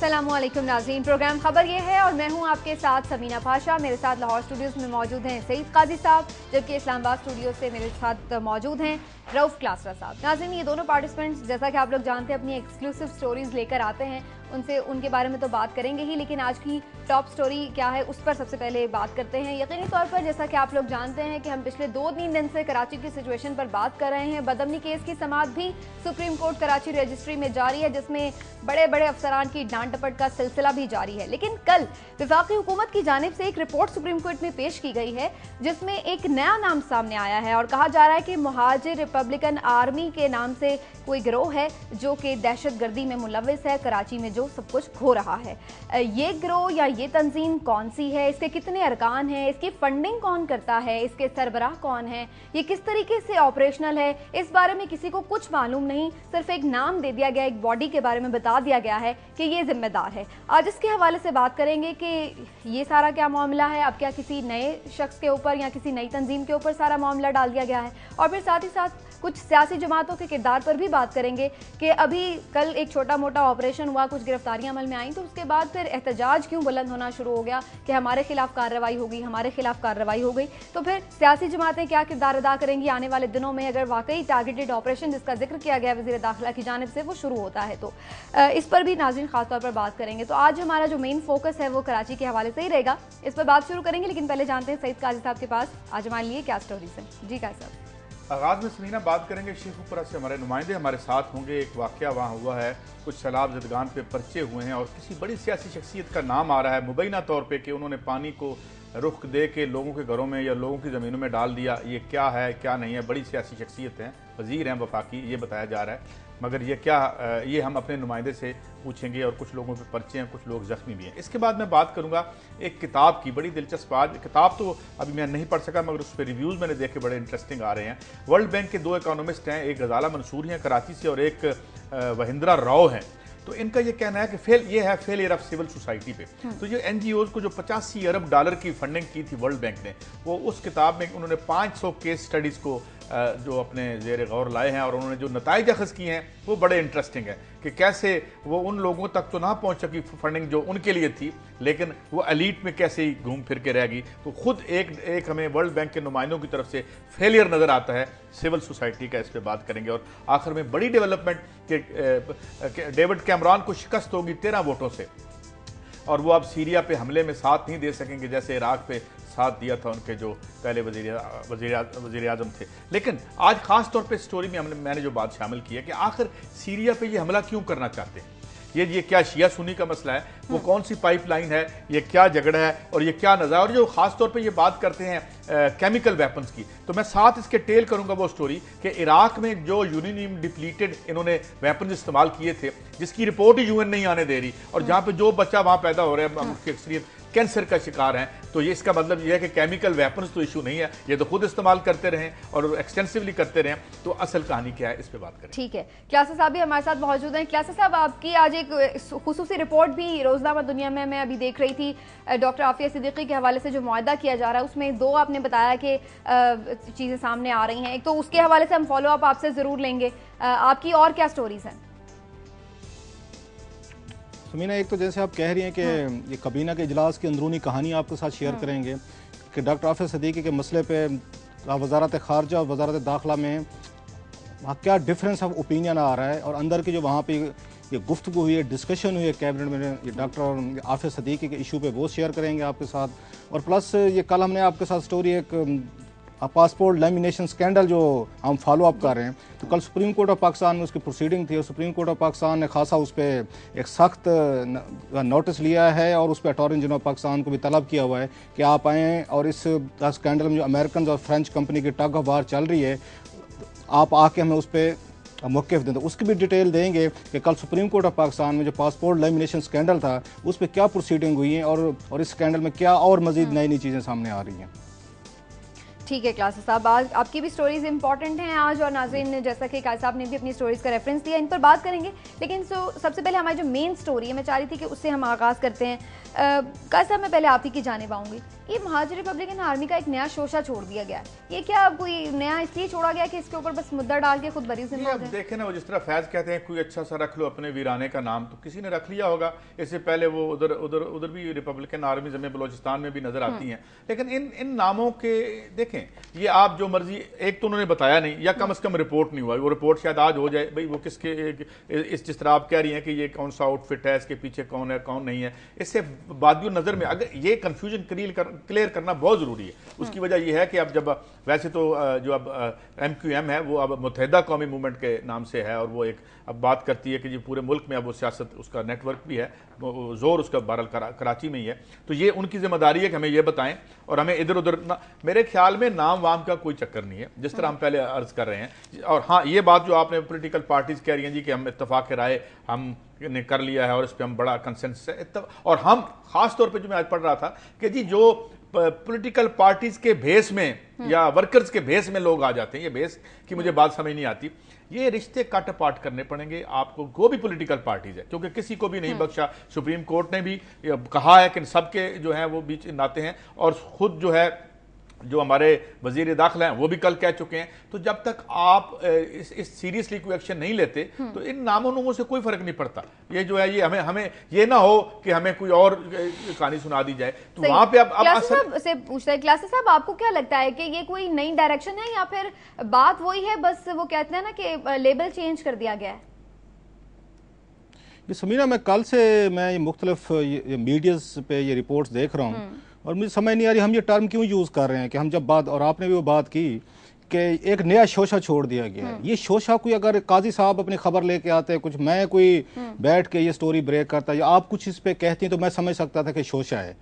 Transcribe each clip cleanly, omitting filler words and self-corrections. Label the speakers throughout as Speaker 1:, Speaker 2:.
Speaker 1: अस्सलामुअलैकुम नाज़रीन, प्रोग्राम खबर ये है और मैं हूं आपके साथ समीना पाशा। मेरे साथ लाहौर स्टूडियोज़ में मौजूद हैं सईद काजी साहब, जबकि इस्लामाबाद स्टूडियो से मेरे साथ मौजूद हैं रऊफ क्लासरा साहब। नाज़रीन, ये दोनों पार्टिसिपेंट्स जैसा कि आप लोग जानते हैं अपनी एक्सक्लूसिव स्टोरीज लेकर आते हैं, उनके बारे में तो बात करेंगे ही, लेकिन आज की टॉप स्टोरी क्या है उस पर सबसे पहले बात करते हैं। यकीनी तौर पर जैसा कि आप लोग जानते हैं कि हम पिछले 2-3 दिन से कराची की सिचुएशन पर बात कर रहे हैं। बदअमनी केस की समाअत भी सुप्रीम कोर्ट कराची रजिस्ट्री में जारी है, जिसमें बड़े बड़े अफसरान की डांट डपट का सिलसिला भी जारी है। लेकिन कल वफाकी हुकूमत की जानिब से एक रिपोर्ट सुप्रीम कोर्ट में पेश की गई है, जिसमें एक नया नाम सामने आया है और कहा जा रहा है कि मुहाजिर रिपब्लिकन आर्मी के नाम से कोई गिरोह है जो कि दहशत गर्दी में मुलव्विस है, कराची में जो सब कुछ हो रहा है। ये गिरोह या ये तंजीम कौन सी है, इसके कितने अरकान हैं, इसकी फंडिंग कौन करता है, इसके सरबराह कौन है, ये किस तरीके से ऑपरेशनल है, इस बारे में किसी को कुछ मालूम नहीं। सिर्फ एक नाम दे दिया गया, एक बॉडी के बारे में बता दिया गया है कि ये जिम्मेदार है। आज इसके हवाले से बात करेंगे कि ये सारा क्या मामला है, अब क्या किसी नए शख्स के ऊपर या किसी नई तंजीम के ऊपर सारा मामला डाल दिया गया है, और फिर साथ ही साथ कुछ सियासी जमातों के किरदार पर भी बात करेंगे कि अभी कल एक छोटा मोटा ऑपरेशन हुआ, कुछ गिरफ्तारियां अमल में आई, तो उसके बाद फिर एहतजाज क्यों बुलंद होना शुरू हो गया कि हमारे खिलाफ कार्रवाई होगी, हमारे खिलाफ कार्रवाई हो गई। तो फिर सियासी जमातें क्या किरदार अदा करेंगी आने वाले दिनों में, अगर वाकई टारगेटेड ऑपरेशन जिसका जिक्र किया गया वज़ीर दाखिला की जानिब से वो शुरू होता है, तो इस पर भी नाज़रीन खासतौर पर बात करेंगे। तो आज हमारा जो मेन फोकस है वो कराची के हवाले से ही रहेगा, इस पर बात शुरू करेंगे। लेकिन पहले जानते हैं सईद काजी साहब के पास आज हमारे लिए क्या स्टोरीज हैं। जी काजी साहब।
Speaker 2: आगाज़ में समीना बात करेंगे शेखुपुरा से, हमारे नुमाइंदे हमारे साथ होंगे। एक वाक़या वहाँ हुआ है, कुछ सैलाब ज़दगान पे पर्चे हुए हैं और किसी बड़ी सियासी शख्सियत का नाम आ रहा है मुबैना तौर पे कि उन्होंने पानी को रुख दे के लोगों के घरों में या लोगों की ज़मीनों में डाल दिया। ये क्या है क्या नहीं है, बड़ी सियासी शख्सियत हैं, वज़ीर हैं वफाकी, ये बताया जा रहा है। मगर ये क्या, ये हम अपने नुमाइंदे से पूछेंगे। और कुछ लोगों पे पर्चे हैं, कुछ लोग ज़ख्मी भी हैं। इसके बाद मैं बात करूंगा एक किताब की, बड़ी दिलचस्प। आज किताब तो अभी मैं नहीं पढ़ सका, मगर उस पर रिव्यूज़ मैंने देखे, बड़े इंटरेस्टिंग आ रहे हैं। वर्ल्ड बैंक के 2 इकोनॉमिस्ट हैं, एक गजाला मंसूरी हैं कराची से और एक वहिंद्रा राव हैं। तो इनका ये कहना है कि फेलियर ऑफ सिविल सोसाइटी पे। तो ये एनजीओज को जो 85 अरब डॉलर की फंडिंग की थी वर्ल्ड बैंक ने, वो उस किताब में उन्होंने 500 केस स्टडीज़ को जो अपने ज़ेर गौर लाए हैं और उन्होंने जो नताइज अखज़ किए हैं वो बड़े इंटरेस्टिंग है कि कैसे वो उन लोगों तक तो ना पहुंच सकी फंडिंग जो उनके लिए थी, लेकिन वो एलीट में कैसे ही घूम फिर के रह गई। तो खुद एक हमें वर्ल्ड बैंक के नुमाइंदों की तरफ से फेलियर नज़र आता है सिविल सोसाइटी का। इस पर बात करेंगे। और आखिर में बड़ी डेवलपमेंट कि डेविड कैमरॉन को शिकस्त होगी 13 वोटों से, और वो अब सीरिया पे हमले में साथ नहीं दे सकेंगे जैसे इराक पे साथ दिया था उनके जो पहले वज़ीर आज़म थे। लेकिन आज ख़ास तौर पे स्टोरी में मैंने जो बात शामिल की है कि आखिर सीरिया पे ये हमला क्यों करना चाहते हैं, ये क्या शिया सुन्नी का मसला है, वो कौन सी पाइपलाइन है, ये क्या झगड़ा है और ये क्या नज़ारा। और जो ख़ास तौर पे ये बात करते हैं केमिकल वेपन्स की, तो मैं साथ इसके टेल करूंगा वो स्टोरी कि इराक में जो यूरेनियम डिप्लीटेड इन्होंने वेपन्स इस्तेमाल किए थे, जिसकी रिपोर्ट ही यूएन नहीं आने दे रही, और जहाँ पे जो बच्चा वहाँ पैदा हो रहा है उसकी अक्सरियत कैंसर का शिकार हैं। तो ये इसका मतलब ये है कि केमिकल वेपन्स तो इशू नहीं है, ये तो खुद इस्तेमाल करते रहें और एक्सटेंसिवली करते रहें। तो असल कहानी क्या है, इस पे बात करें। ठीक है,
Speaker 1: क्लासा साहब भी हमारे साथ मौजूद हैं। क्लासा साहब, आपकी आज एक खुसूसी रिपोर्ट भी रोजनामा दुनिया में मैं अभी देख रही थी, डॉक्टर आफिया सिद्दीकी के हवाले से जो मुआहदा किया जा रहा है उसमें 2 आपने बताया कि चीज़ें सामने आ रही हैं। एक तो उसके हवाले से हम फॉलो अप आपसे ज़रूर लेंगे, आपकी और क्या स्टोरीज हैं?
Speaker 3: समीना, एक तो जैसे आप कह रही हैं कि ये कबीना के इजलास की अंदरूनी कहानी आपके साथ शेयर करेंगे कि डॉक्टर आफिया सिद्दीकी के मसले पे वजारत खारजा और वजारत दाखिला में वहाँ क्या डिफरेंस ऑफ ओपिनियन आ रहा है, और अंदर की जो वहाँ पे ये गुफ्तगू हुई है, डिस्कशन हुई है कैबिनेट में, ये डॉक्टर आफिया सिद्दीकी के इशू पे वो शेयर करेंगे आपके साथ। और प्लस ये कल हमने आपके साथ स्टोरी एक पासपोर्ट लैमिनेशन स्कैंडल जो हम फॉलो अप कर रहे हैं, तो कल सुप्रीम कोर्ट ऑफ पाकिस्तान में उसकी प्रोसीडिंग थी और सुप्रीम कोर्ट ऑफ पाकिस्तान ने खासा उस पर एक सख्त नोटिस लिया है और उस पर अटॉर्नी जनरल पाकिस्तान को भी तलब किया हुआ है कि आप आएँ और इस स्कैंडल में जो अमेरिकन और फ्रेंच कंपनी की टग ऑफ वार चल रही है, आप आके हमें उस पर मौक़िफ़ दें। तो उसकी भी डिटेल देंगे कि कल सुप्रीम कोर्ट ऑफ पाकिस्तान में जो पासपोर्ट लैमिनेशन स्कैंडल था उस पर क्या प्रोसीडिंग हुई है और इस स्कैंडल में क्या और मज़ीद नई नई चीज़ें सामने आ रही हैं।
Speaker 1: ठीक है क्लास साहब, आज आपकी भी स्टोरीज इंपॉर्टेंट हैं आज, और नाज़रीन जैसा कि काजी साहब ने भी अपनी स्टोरीज का रेफरेंस दिया, इन पर बात करेंगे। लेकिन सबसे पहले हमारी जो मेन स्टोरी है, मैं चाह रही थी कि उससे हम आगाज़ करते हैं। काजी साहब, मैं पहले आप ही की जानिब आऊँगी। ये महाजिर रिपब्लिकन आर्मी का एक नया शोशा छोड़ दिया गया है, ये क्या कोई नया इसलिए छोड़ा गया कि इसके ऊपर बस मुद्दा डाल के खुद बरी से
Speaker 2: देखें ना, वो जिस तरह फैज कहते हैं कोई अच्छा सा रख लो अपने वीराने का नाम, तो किसी ने रख लिया होगा। इससे पहले वो उधर उधर उधर भी रिपब्लिकन आर्मी जमे बलोचिस्तान में भी नजर आती हैं। लेकिन इन नामों के देखें, ये आप जो मर्जी, एक तो उन्होंने बताया नहीं, या कम से कम रिपोर्ट नहीं हुआ। वो रिपोर्ट शायद आज हो जाए, भाई वो किसके, इस जिस तरह आप कह रही हैं कि ये कौन सा आउटफिट है, इसके पीछे कौन है कौन नहीं है, इससे बादियों नजर में अगर ये कंफ्यूजन क्लियर करना बहुत जरूरी है। उसकी वजह यह है कि अब जब वैसे तो जो अब MQM है वो अब मुत्तहिदा कौमी मूवमेंट के नाम से है, और वो एक अब बात करती है कि जी पूरे मुल्क में अब वो सियासत, उसका नेटवर्क भी है, जोर उसका बहरहाल कराची में ही है। तो ये उनकी जिम्मेदारी है कि हमें ये बताएं, और हमें इधर उधर मेरे ख्याल में नाम वाम का कोई चक्कर नहीं है, जिस तरह हम पहले अर्ज कर रहे हैं। और हाँ, ये बात जो आपने पोलिटिकल पार्टीज कह रही हैं जी कि हम इत्तफाक राय हम ने कर लिया है और इस पर हम बड़ा कंसेंसस है, और हम खास तौर पे जो मैं आज पढ़ रहा था कि जी जो पॉलिटिकल पार्टीज के भेस में या वर्कर्स के भेस में लोग आ जाते हैं, ये भेस की मुझे बात समझ नहीं आती। ये रिश्ते कट पाट करने पड़ेंगे आपको, वो भी पॉलिटिकल पार्टीज है, क्योंकि किसी को भी नहीं बख्शा। सुप्रीम कोर्ट ने भी कहा है कि सबके जो है वो बीच नाते हैं, और खुद जो है जो हमारे वजीर दाखिला हैं वो भी कल कह चुके हैं। तो जब तक आप इस सीरियसली कोई एक्शन नहीं लेते तो इन नामों नोमों से कोई फर्क नहीं पड़ता। ये जो है ये हमें ये ना हो कि हमें कोई और कहानी सुना दी जाए, तो वहां पे अब
Speaker 1: से पूछते हैं क्लासेस साहब, आपको क्या लगता है कि ये कोई नई डायरेक्शन है या फिर बात वही है, बस वो कहते हैं ना कि लेबल चेंज कर दिया गया है?
Speaker 3: ये समीना, मैं कल से मैं मुख्तलिफ मीडियाज पे ये रिपोर्ट्स देख रहा हूँ, और मुझे समझ नहीं आ रही हम ये टर्म क्यों यूज़ कर रहे हैं कि हम जब बात, और आपने भी वो बात की कि एक नया शोशा छोड़ दिया गया है। ये शोशा कोई अगर काजी साहब अपनी खबर लेके आते हैं, कुछ मैं कोई बैठ के ये स्टोरी ब्रेक करता या आप कुछ इस पे कहती हैं, तो मैं समझ सकता था कि शोशा है।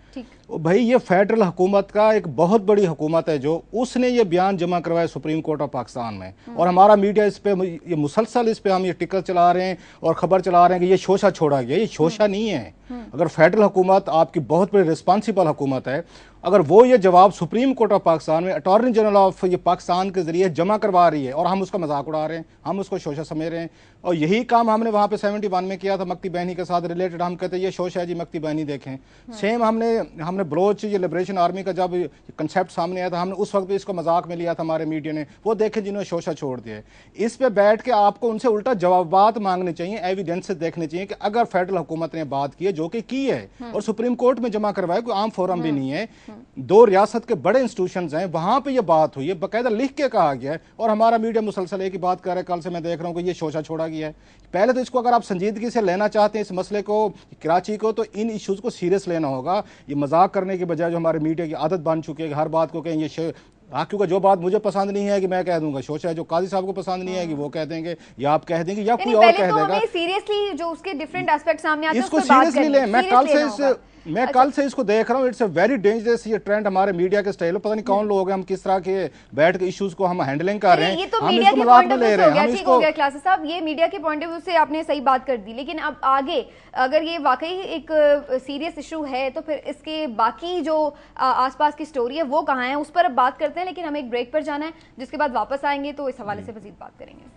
Speaker 3: भाई ये फेडरल हुकूमत का एक बहुत बड़ी हुकूमत है जो उसने ये बयान जमा करवाया सुप्रीम कोर्ट ऑफ पाकिस्तान में, और हमारा मीडिया इस पे ये मुसलसल इस पे हम ये टिकर चला रहे हैं और खबर चला रहे हैं कि ये शोशा छोड़ा गया। ये शोशा नहीं है। अगर फेडरल हुकूमत आपकी बहुत बड़ी रिस्पॉन्सिबल हुकूमत है, अगर वो ये जवाब सुप्रीम कोर्ट ऑफ पाकिस्तान में अटॉर्नी जनरल ऑफ ये पाकिस्तान के जरिए जमा करवा रही है और हम उसका मजाक उड़ा रहे हैं, हम उसको शोशा समझ रहे हैं, और यही काम हमने वहाँ पे 71 में किया था मक्ती बहनी के साथ रिलेटेड। हम कहते हैं ये शोशा है जी, मक्ती बहनी देखें। सेम हमने बलोच ये लिबरेशन आर्मी का जब कंसेप्ट सामने आया था, हमने उस वक्त भी इसको मजाक में लिया था हमारे मीडिया ने, वो देखें जिन्होंने शोशा छोड़ दिया। इस पे बैठ के आपको उनसे उल्टा जवाबात मांगने चाहिए, एविडेंसेस देखने चाहिए कि अगर फेडरल हुकूमत ने बात की है, जो कि की है और सुप्रीम कोर्ट में जमा करवाया, कोई आम फोरम भी नहीं है, दो रियासत के बड़े इंस्टीट्यूशंस हैं, वहां पे ये बात हुई है, बाकायदा लिख के कहा गया है, और हमारा मीडिया मुसलसल एक ही बात कर रहा है। कल से मैं देख रहा हूं कि ये शोशा छोड़ा गया है। पहले तो इसको अगर आप संजीदगी से लेना चाहते हैं इस मसले को, कराची को, तो इन इश्यूज को सीरियस लेना होगा। ये मजाक करने के बजाय जो हमारे मीडिया की आदत बन चुकी है कि हर बात को कहें ये क्योंकि जो बात मुझे पसंद नहीं है कि मैं कह दूंगा, शोशा है जो काजी साहब को पसंद नहीं है कि वो कह देंगे या आप कह देंगे या कोई और कह देगा।
Speaker 1: सीरियसली जो उसके डिफरेंट एस्पेक्ट सामने आते हैं
Speaker 3: इसको सीरियसली ले। मैं कल से इसको देख रहा हूँ, इट्स अ वेरी डेंजरस ये ट्रेंड हमारे मीडिया के स्टाइल। पता नहीं कौन लोग हैं, हम किस तरह के बैठ के इश्यूज को हम हैंडलिंग कर रहे हैं,
Speaker 1: ये तो मीडिया के पॉइंट ऑफ व्यू से हो गया, ठीक हो गया क्लासेस साहब, ये मीडिया के पॉइंट ऑफ व्यू से आपने सही बात कर दी। लेकिन अब आगे अगर ये वाकई एक सीरियस इशू है तो फिर इसके बाकी जो आसपास की स्टोरी है वो कहाँ है, उस पर अब बात करते हैं। लेकिन हमें एक ब्रेक पर जाना है, जिसके बाद वापस आएंगे तो इस हवाले से मजीद बात करेंगे।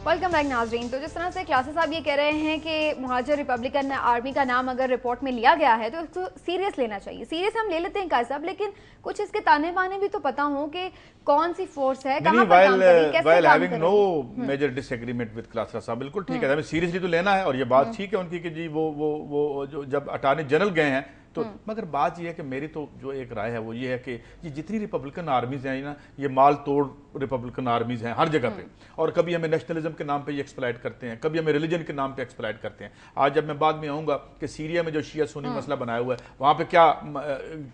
Speaker 1: वेलकम बैक नाजरीन। तो जिस तरह से क्लासेस साहब ये कह रहे हैं कि महाजिर रिपब्लिकन आर्मी का नाम अगर रिपोर्ट में लिया गया है तो इसको सीरियस लेना चाहिए। सीरियस हम ले लेते हैं काजी साहब, लेकिन कुछ इसके ताने बाने भी तो पता हो कि कौन सी फोर्स है, कहां पर काम करेगी, कैसे काम करेगी।
Speaker 2: No major disagreement with classes साहब, बिल्कुल ठीक है, हमें सीरियसली तो लेना है। और ये बात ठीक है उनकी कि जी वो जो जब अटॉर्नी जनरल गए हैं तो मगर बात यह है कि मेरी तो जो एक राय है वो ये है कि ये जितनी रिपब्लिकन आर्मीज हैं ना, ये माल तोड़ रिपब्लिकन आर्मीज हैं हर जगह पे, और कभी हमें नेशनलिज्म के नाम पे ये एक्सप्लॉइट करते हैं, कभी हमें रिलीजन के नाम पे एक्सप्लॉइट करते हैं। आज जब मैं बाद में आऊंगा कि सीरिया में जो शिया सुन्नी मसला बनाया हुआ है वहां पे क्या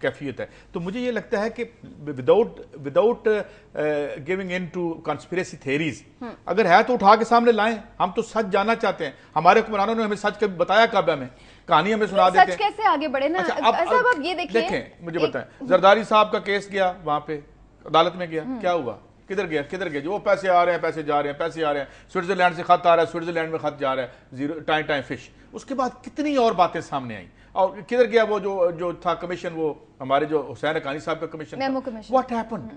Speaker 2: कैफियत है, तो मुझे ये लगता है कि without giving in to conspiracy theories, अगर है तो उठा के सामने लाएं। हम तो सच जानना चाहते हैं, हमारे हुक्मरानों ने हमें सच कभी बताया कब, हमें कहानी हमें सुना देते हैं।
Speaker 1: सच कैसे आगे बढ़े ना।
Speaker 2: अच्छा,
Speaker 1: अब ये देखिए,
Speaker 2: देखें मुझे बताएं, जरदारी साहब का केस गया वहां पे अदालत में गया, क्या हुआ, किधर गया जो पैसे आ रहे हैं, पैसे जा रहे हैं, पैसे आ रहे हैं, स्विट्जरलैंड से खत आ रहा है, स्विट्जरलैंड में खत जा रहा है, जीरो टाइम फिश। उसके बाद कितनी और बातें सामने आई, और किधर गया वो जो था कमीशन, वो हमारे जो हुसैन हक्कानी साहब का कमीशन, व्हाट हैपेंड।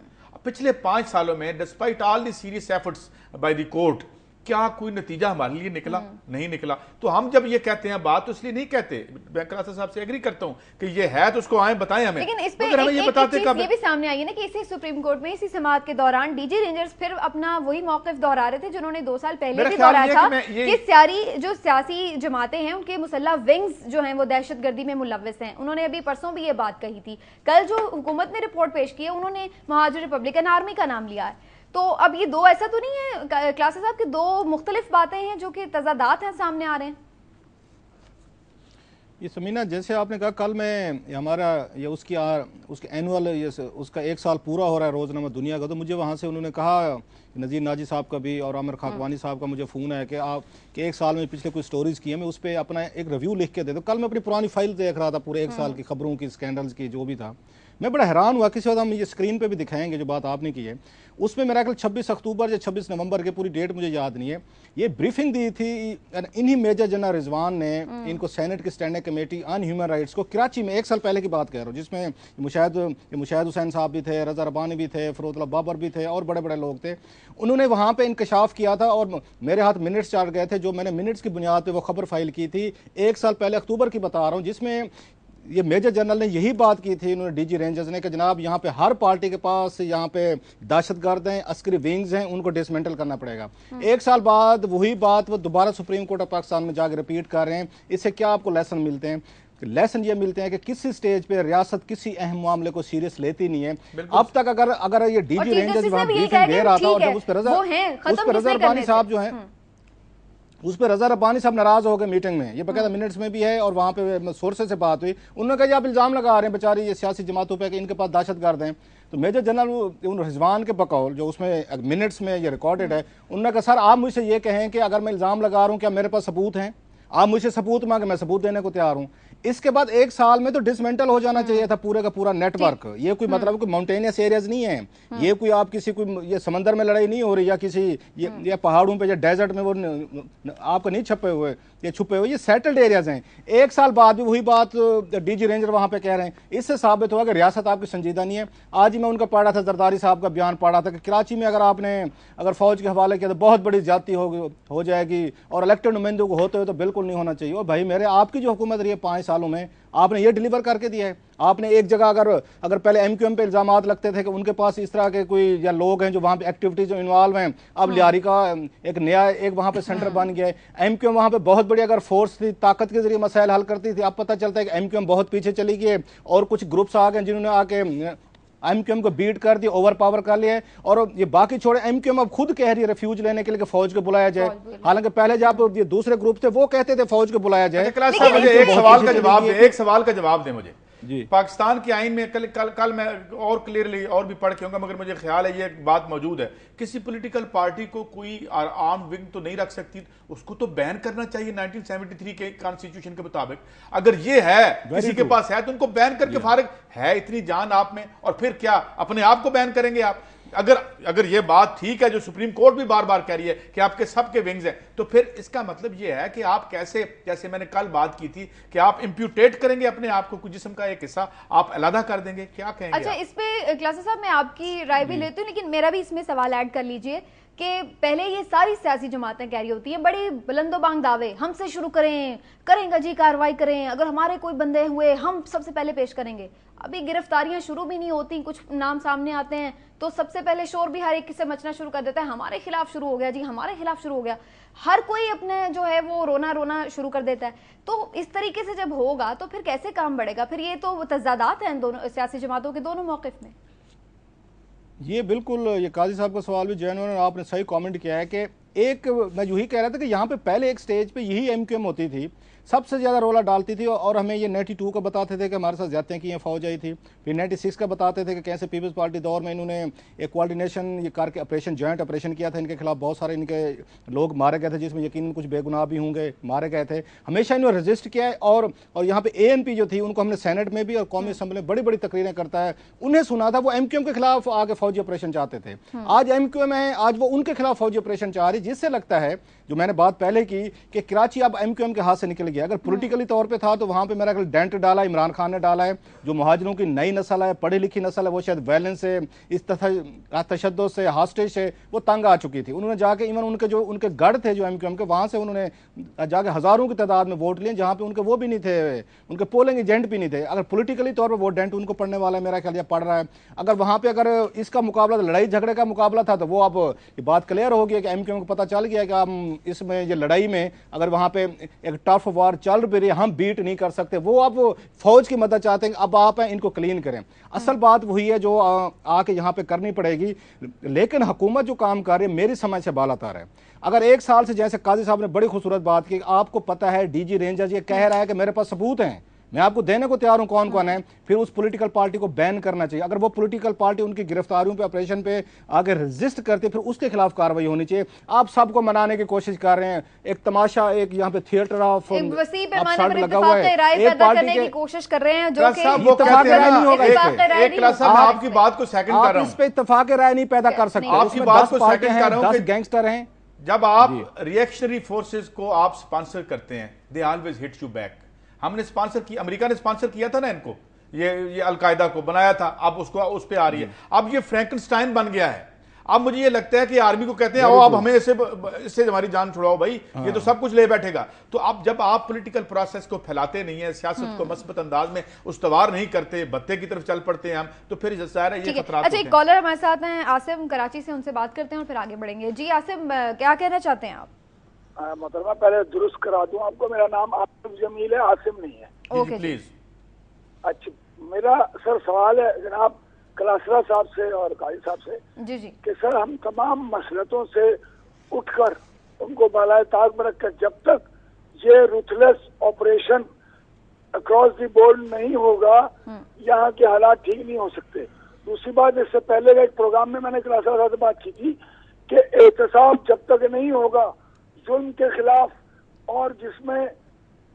Speaker 2: पिछले 5 सालों में despite all the serious efforts by the court, क्या कोई नतीजा हमारे लिए निकला? नहीं निकला। तो हम जब ये कहते हैं बात तो इसलिए नहीं कहते, मैं क्लासा साहब से एग्री करता हूं कि ये है तो उसको आए बताएं हमें,
Speaker 1: लेकिन इस पे
Speaker 2: हमें ये बताते कब?
Speaker 1: ये भी सामने आई है ना कि इसी सुप्रीम कोर्ट में इसी समाअत के दौरान डीजी रेंजर्स फिर अपना वही मौक़िफ़ दोहरा रहे थे जो उन्होंने 2 साल पहले भी दोहराया था कि सारी जो सियासी जमातें हैं उनके मुसल्ला विंग्स जो हैं वो दहशतगर्दी में मुलव्विस हैं। उन्होंने अभी परसों भी ये बात कही थी। कल जो हुकूमत ने रिपोर्ट पेश की है उन्होंने महाजर रिपब्लिकन आर्मी का नाम लिया है। तो अब ये दो ऐसा तो नहीं है क्लासेस साहब की दो मुख्तलिफ बातें हैं जो कि तजादात हैं सामने आ रहे हैं?
Speaker 3: ये समीना, जैसे आपने कहा कल में हमारा ये उसके एनुअल उसका 1 साल पूरा हो रहा है रोज़नामा दुनिया का, तो मुझे वहाँ से उन्होंने कहा, नज़ीर नाजी साहब का भी और आमिर खाकवानी साहब का मुझे फ़ोन है कि आप कि 1 साल में पिछले कुछ स्टोरीज़ की हैं, मैं उस पर अपना एक रिव्यू लिख के दे दो। कल मैं अपनी पुरानी फाइल देख रहा था पूरे 1 साल की खबरों की, स्कैंडल्स की, जो भी था। मैं बड़ा हैरान हुआ। किसी वक्त हम ये स्क्रीन पे भी दिखाएंगे जो बात आपने की है, उसमें मेरा ख्याल 26 अक्टूबर या 26 नवंबर के, पूरी डेट मुझे याद नहीं है, ये ब्रीफिंग दी थी इन्हीं मेजर जनरल रिजवान ने इनको सेनेट की standing committee on human rights को कराची में 1 साल पहले की बात कह रहा हूँ, जिसमें मुशाहिद हुसैन साहब भी थे, रजा रबानी भी थे, फरोतला बाबर भी थे और बड़े बड़े लोग थे। उन्होंने वहाँ पे इंकशाफ किया था और मेरे हाथ मिनट्स चढ़ गए थे, जो मैंने मिनट्स की बुनियाद पर वो खबर फाइल की थी 1 साल पहले, अक्टूबर की बता रहा हूँ, जिसमें ये मेजर जनरल ने यही बात की थी, उन्होंने डीजी रेंजर्स ने, कि जनाब यहाँ पे हर पार्टी के पास यहाँ पे दहशतगर्द हैं, अस्करी विंग्स हैं, उनको डिसमेंटल करना पड़ेगा। 1 साल बाद वही बात वो दोबारा सुप्रीम कोर्ट ऑफ पाकिस्तान में जाकर रिपीट कर रहे हैं। इससे क्या आपको लेसन मिलते हैं? लेसन ये मिलते हैं कि किसी स्टेज पे रियासत किसी अहम मामले को सीरियस लेती नहीं है। अब तक अगर ये डीजी रेंजर्स वहाँ ब्रीफिंग दे रहा था और जब उस पर रजा रब्बानी साहब जो है उस पर रजा रब्बानी साहब नाराज हो गए मीटिंग में, ये बकायदा मिनट्स में भी है और वहाँ पे सोर्सेज से बात हुई, उन्होंने कहा आप इल्ज़ाम लगा रहे हैं बेचारी ये सियासी जमातों पे कि इनके पास दहशतगर्द हैं। तो मेजर जनरल रिजवान के बकौल जो उसमें मिनट्स में ये रिकॉर्डेड है, उन्होंने कहा सर आप मुझसे ये कहें कि अगर मैं इल्ज़ाम लगा रहा हूँ क्या मेरे पास सबूत हैं? आप मुझसे सबूत मांगे, मैं सबूत देने को तैयार हूँ। इसके बाद 1 साल में तो डिसमेंटल हो जाना चाहिए था पूरे का पूरा नेटवर्क। ये कोई मतलब कोई माउंटेनियस एरियाज नहीं है, ये कोई आप किसी कोई ये समंदर में लड़ाई नहीं हो रही या किसी ये पहाड़ों पे या डेजर्ट में वो आपको नहीं छुपे हुए, ये छुपे हुए, ये सेटल्ड एरियाज हैं। 1 साल बाद भी वही बात डीजी रेंजर वहाँ पे कह रहे हैं। इससे साबित हुआ कि रियासत आपकी संजीदा नहीं है। आज ही मैं उनका पढ़ा था, जरदारी साहब का बयान पढ़ा था कि कराची में अगर फौज के हवाले किया तो बहुत बड़ी ज्यादती हो जाएगी और इलेक्टेड नुमाइंदों को होते हुए तो बिल्कुल नहीं होना चाहिए। और भाई मेरे, आपकी जो हुकूमत रही है 5 सालों में, आपने ये डिलीवर करके दिया है। आपने एक जगह अगर पहले एमक्यूएम पे इल्जामात लगते थे कि उनके पास इस तरह के कोई या लोग हैं जो वहाँ पे एक्टिविटीज जो इन्वॉल्व हैं, अब लियारी का एक नया वहाँ पे सेंटर बन गया है। एमक्यूएम वहाँ पे बहुत बड़ी अगर फोर्स थी, ताकत के जरिए मसाइल हल करती थी। अब पता चलता है कि एमक्यूएम बहुत पीछे चली गई है और कुछ ग्रुप्स आ गए जिन्होंने आके एमक्यूएम को बीट कर दिया, ओवर पावर कर लिया। और ये बाकी छोड़े, एमक्यूएम अब खुद कह रही है रिफ्यूज लेने के लिए कि फौज को बुलाया जाए, हालांकि पहले जब ये दूसरे ग्रुप थे वो कहते थे फौज को बुलाया जाए।
Speaker 2: मुझे एक सवाल का जवाब दे मुझे। पाकिस्तान के आइन में कल मैं और क्लियरली और भी पढ़ के होगा, मगर मुझे ख्याल है ये बात मौजूद है, किसी पॉलिटिकल पार्टी को कोई आर्म विंग तो नहीं रख सकती, उसको तो बैन करना चाहिए 1973 के कॉन्स्टिट्यूशन के मुताबिक। अगर ये है किसी के पास है तो उनको बैन करके फारिग है, इतनी जान आप में, और फिर क्या अपने आप को बैन करेंगे आप? अगर ये बात ठीक है जो सुप्रीम कोर्ट भी बार बार कह रही है कि आपके सबके विंग्स हैं, तो फिर इसका मतलब ये है कि आप कैसे, जैसे मैंने कल बात की थी कि आप इंप्यूटेट करेंगे अपने आप को, कुछ जिस्म का एक हिस्सा आप अलग कर देंगे, क्या कहेंगे?
Speaker 1: अच्छा, इस पे क्लासेस साहब मैं आपकी राय भी लेती हूँ, लेकिन मेरा भी इसमें सवाल ऐड कर लीजिए कि पहले ये सारी सियासी जमातें कह रही होती हैं बड़ी बुलंदोबांग दावे, हमसे शुरू करेंगे जी कार्रवाई करें, अगर हमारे कोई बंदे हुए हम सबसे पहले पेश करेंगे। अभी गिरफ्तारियां शुरू भी नहीं होती, कुछ नाम सामने आते हैं तो सबसे पहले शोर भी हर एक से मचना शुरू कर देता है, हमारे खिलाफ शुरू हो गया जी, हमारे खिलाफ शुरू हो गया। हर कोई अपने जो है वो रोना शुरू कर देता है। तो इस तरीके से जब होगा तो फिर कैसे काम बढ़ेगा? फिर ये तो तजादात हैं दोनों सियासी जमातों के दोनों मौक़िफ़ में।
Speaker 3: ये बिल्कुल, ये काजी साहब का सवाल भी जेन्युइन और आपने सही कमेंट किया है कि एक, मैं यही कह रहा था कि यहाँ पे पहले एक स्टेज पे यही एमक्यूएम होती थी, सबसे ज़्यादा रोला डालती थी और हमें ये 92 का बताते थे कि हमारे साथ ज्यादतियाँ की हैं, फौज आई थी। फिर 96 का बताते थे कि कैसे पीपल्स पार्टी दौर में इन्होंने एक कोऑर्डिनेशन ये करके ऑपरेशन, जॉइंट ऑपरेशन किया था, इनके खिलाफ बहुत सारे इनके लोग मारे गए थे, जिसमें यकीन कुछ बेगुनाह भी होंगे, मारे गए थे। हमेशा इन्होंने रजिस्ट किया है और यहाँ पे ANP जो थी उनको हमने सेनेट में भी और कौमी असम्बली में बड़ी बड़ी तकरीरें करता है, उन्हें सुना था वो एमक्यूएम के खिलाफ आगे फौजी ऑपरेशन चाहते थे। आज एमक्यूएम है, आज वो उनके खिलाफ फौजी ऑपरेशन चाह रही, जिससे लगता है जो मैंने बात पहले की कि कराची अब एमक्यूएम के हाथ से निकल गया। अगर पॉलिटिकली तौर पे था तो वहां पे मेरा ख्याल डेंट डाला इमरान खान ने डाला है। जो मुहाजिरों की नई नस्ल है, पढ़ी लिखी नस्ल है, वो शायद वायलेंस से, इस तशद्दुद से, हॉस्टेज से वो तंग आ चुकी थी। उन्होंने जाके इवन उनके गढ़ थे जो एमक्यूएम के, वहां से उन्होंने जाके हजारों की तादाद में वोट लिए, जहां पे उनके वो भी नहीं थे, उनके पोलिंग एजेंट भी नहीं थे। अगर पॉलिटिकली तौर पर वो डेंट उनको पड़ने वाला है, मेरा ख्याल पड़ रहा है। अगर वहां पे अगर इसका मुकाबला लड़ाई झगड़े का मुकाबला था तो वो अब ये बात क्लियर हो गई कि एमक्यूएम को पता चल गया कि हम इसमें ये लड़ाई में अगर वहां पे एक टफ वार चल रही है, हम बीट नहीं कर सकते। वो अब फौज की मदद चाहते हैं, अब आप हैं इनको क्लीन करें। असल बात वही है जो आके यहाँ पे करनी पड़ेगी। लेकिन हुकूमत जो काम कर रही है मेरी समझ से बालातर है। अगर एक साल से, जैसे काजी साहब ने बड़ी खूबसूरत बात की, आपको पता है DG रेंजर्स ये कह रहा है कि मेरे पास सबूत हैं, मैं आपको देने को तैयार हूं कौन कौन है, फिर उस पॉलिटिकल पार्टी को बैन करना चाहिए। अगर वो पॉलिटिकल पार्टी उनकी गिरफ्तारियों पे, ऑपरेशन पे आगे रेजिस्ट करती है, फिर उसके खिलाफ कार्रवाई होनी चाहिए। आप सबको मनाने की कोशिश कर रहे हैं, एक तमाशा, एक यहाँ पे थिएटर ऑफ
Speaker 1: वसी पैमाने पर राय पैदा करने की कोशिश कर रहे हैं, जो कि
Speaker 2: आपकी बात को सेकंड कर रहा हूं,
Speaker 3: इस पे इत्तेफाक राय नहीं पैदा कर सकते।
Speaker 2: आपकी बात को सेकंड कर रहा हूं,
Speaker 3: 10 गैंगस्टर हैं।
Speaker 2: जब आप रिएक्शनरी फोर्सेस को आप स्पॉन्सर करते हैं, they always hit you back. हमने स्पॉन्सर किया, अमेरिका ने स्पॉन्सर किया था ना इनको, ये अलकायदा को बनाया था, अब उसको उस पे आ रही है। अब ये फ्रैंकनस्टाइन बन गया है। अब मुझे ये लगता है कि आर्मी को कहते हैं आओ अब हमें इससे हमारी जान छुड़ाओ भाई, ये तो सब कुछ ले बैठेगा। तो अब जब आप पॉलिटिकल प्रोसेस को फैलाते नहीं है, सियासत को मस्बत अंदाज में उस्तवार नहीं करते, बत्ते की तरफ चल पड़ते हैं हम, तो फिर ज़ाहिर है ये खतरा।
Speaker 1: अच्छा, एक कॉलर हमारे साथ हैं आसिम कराची से, उनसे बात करते हैं और फिर आगे बढ़ेंगे। जी आसिम, क्या कहना चाहते हैं आप?
Speaker 4: मोहतरमा पहले दुरुस्त करा दूं आपको, मेरा नाम आसिफ जमील है, आसिम नहीं है।
Speaker 1: Okay
Speaker 2: please.
Speaker 4: अच्छा, मेरा सर सवाल है जनाब कलासरा साहब से और काजी साहब से
Speaker 1: जी
Speaker 4: कि सर हम तमाम मसलतों से उठकर उनको बालाए ताक में रखकर जब तक ये ruthless operation across the board नहीं होगा, यहाँ के हालात ठीक नहीं हो सकते। दूसरी बात, इससे पहले का एक प्रोग्राम में मैंने कलासरा साहब से बात की थी कि एहतसाब जब तक नहीं होगा जुल्म के खिलाफ, और जिसमें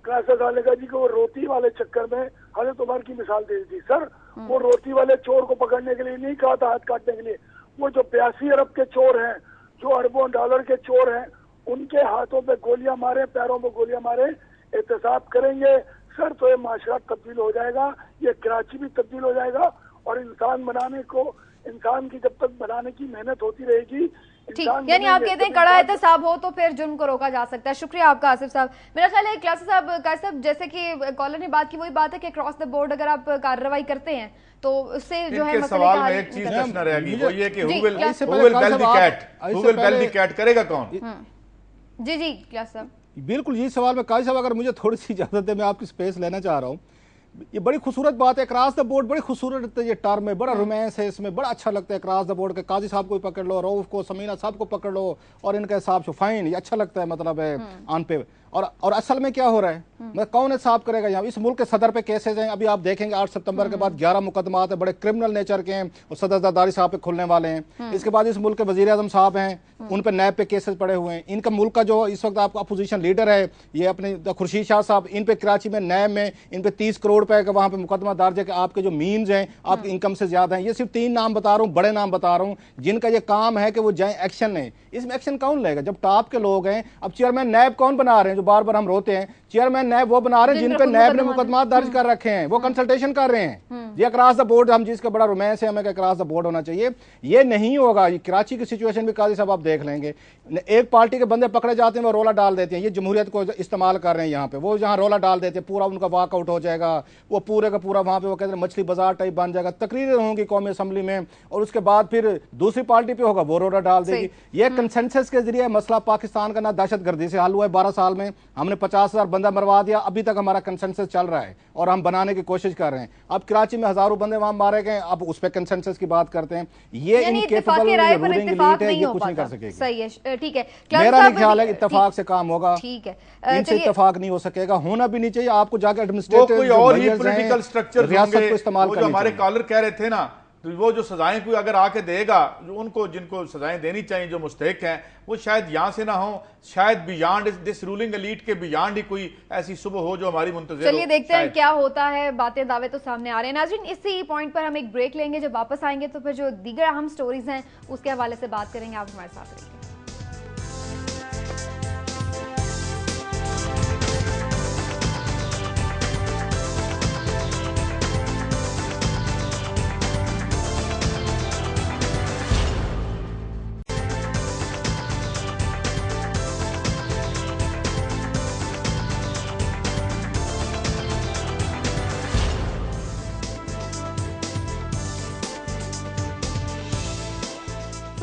Speaker 4: कलासरा जी को वो रोटी वाले चक्कर में हजरत उमर की मिसाल दे दी थी। सर वो रोटी वाले चोर को पकड़ने के लिए नहीं कहा था, हाथ काटने के लिए। वो जो 82 अरब के चोर हैं, जो अरबों डॉलर के चोर हैं, उनके हाथों पे गोलियां मारे, पैरों पे गोलियां मारे, एहतसाब करेंगे सर तो ये माशरा तब्दील हो जाएगा, ये कराची भी तब्दील हो जाएगा। और इंसान बनाने को, इंसान की जब तक बनाने की मेहनत होती रहेगी,
Speaker 1: ठीक, यानी आप कहते हैं कड़ा एहतसाब हो तो फिर जुर्म को रोका जा सकता है। शुक्रिया आपका आसिफ साहब। मेरा ख्याल है क्लास साहब, जैसे कि कॉलर ने बात की, वही बात है कि क्रॉस द बोर्ड अगर आप कार्रवाई करते हैं तो उससे जो है
Speaker 2: सवाल में एक चीज प्रश्न रहेगी, वो ये कि who will bell the cat करेगा कौन?
Speaker 1: जी जी क्लास साहब,
Speaker 3: बिल्कुल यही सवाल में काजी साहब अगर मुझे थोड़ी सी इजाजत है, मैं आपकी स्पेस लेना चाह रहा हूँ। ये बड़ी खूबसूरत बात है, क्रॉस द बोर्ड बड़ी खूबसूरत ये टर्म है, बड़ा रोमांस है इसमें, बड़ा अच्छा लगता है क्रॉस द बोर्ड के। काजी साहब को भी पकड़ लो, रऊफ को, समीना साहब को पकड़ लो और इनका हिसाब से फाइन, ये अच्छा लगता है, मतलब है ऑन पे। और असल में क्या हो रहा है, मैं कौन हिसाब करेगा यहाँ? इस मुल्क के सदर पे केसेज हैं, अभी आप देखेंगे 8 सितंबर के बाद 11 मुकदमात है, बड़े क्रिमिनल नेचर के हैं, और सदर जरदारी साहब पे खुलने वाले हैं। इसके बाद इस मुल्क के वजीर आजम साहब हैं, उन पे नैब पे केसेस पड़े हुए हैं। इनका मुल्क का जो इस वक्त आपका अपोजिशन लीडर है, ये अपने खुर्शीद शाह साहब, इन पे कराची में नैब में इन पे 30 करोड़ बोर्ड पे वहां पे मुकदमा दर्ज है कि आपके जो मीन्स हैं आपकी इनकम से ज्यादा हैं। ये सिर्फ 3 नाम बता रहा हूँ, बड़े नाम बता रहा हूँ, जिनका ये काम है कि वो जाए एक्शन लें। इसमें एक्शन कौन लेगा जब टॉप के लोग हैं? अब चेयरमैन नैब कौन बना रहे हैं? जो बार बार हम रोते हैं, चेयरमैन नैब वो बना रहे हैं जिन पे नैब ने मुकदमा दर्ज कर रखे हैं, वो कंसल्टेशन कर रहे हैं। ये अक्रॉस द बोर्ड, हम जिसका बड़ा रोमांस है हमें अक्रॉस द बोर्ड होना चाहिए, ये नहीं होगा। ये कराची की सिचुएशन भी काजी साहब आप देख लेंगे, एक पार्टी के बंदे पकड़े जाते हैं, वो रोला डाल देते हैं, ये जमहूरियत को इस्तेमाल कर रहे हैं यहाँ पे, वो जहाँ रोला डाल देते हैं पूरा उनका वॉकआउट हो जाएगा, वो पूरे का पूरा वहाँ पे वो कहते हैं मछली बाजार टाइप बन जाएगा, तकरीरें होंगी कौमी असम्बली में, और उसके बाद फिर दूसरी पार्टी पे होगा वो रोला डाल देगी। ये कंसेंसस के जरिए मसला पाकिस्तान का ना दहशतगर्दी से हल हुआ है। 12 साल में हमने 50,000 बंदा मरवा दिया, अभी तक हमारा कंसेंसस चल रहा है और हम बनाने की कोशिश कर रहे हैं। अब कराची में हजारों बंदे वहां मारे गए, अब उस पर कंसेंसस की बात करते हैं। ये इनकेपेबल रूलिंग एलीट है, ये कुछ नहीं कर सकेगी।
Speaker 1: सही है, ठीक है।
Speaker 3: मेरा नहीं ख्याल है इत्तेफाक से काम होगा,
Speaker 1: ठीक है,
Speaker 3: इनसे इत्तेफाक नहीं हो सकेगा, होना भी नहीं चाहिए। आपको जाके एडमिनिस्ट्रेटिव
Speaker 2: कोई और ही पॉलिटिकल स्ट्रक्चर
Speaker 3: रियासत को इस्तेमाल
Speaker 2: करना। हमारे कॉलर कह रहे थे ना, तो वो जो सजाएं कोई अगर आके देगा, जो उनको जिनको सजाएं देनी चाहिए, जो मुस्तहिक हैं, वो शायद यहाँ से ना हो, शायद बियॉन्ड दिस रूलिंग एलीट के बियॉन्ड ही कोई ऐसी सुबह हो जो हमारी मुंतज़िर हो।
Speaker 1: चलिए देखते हैं क्या होता है। बातें दावे तो सामने आ रहे हैं। नाज़रीन, इसी पॉइंट पर हम एक ब्रेक लेंगे, जब वापस आएंगे तो फिर जो दीगर अहम स्टोरीज हैं उसके हवाले से बात करेंगे। आप हमारे साथ रहिए।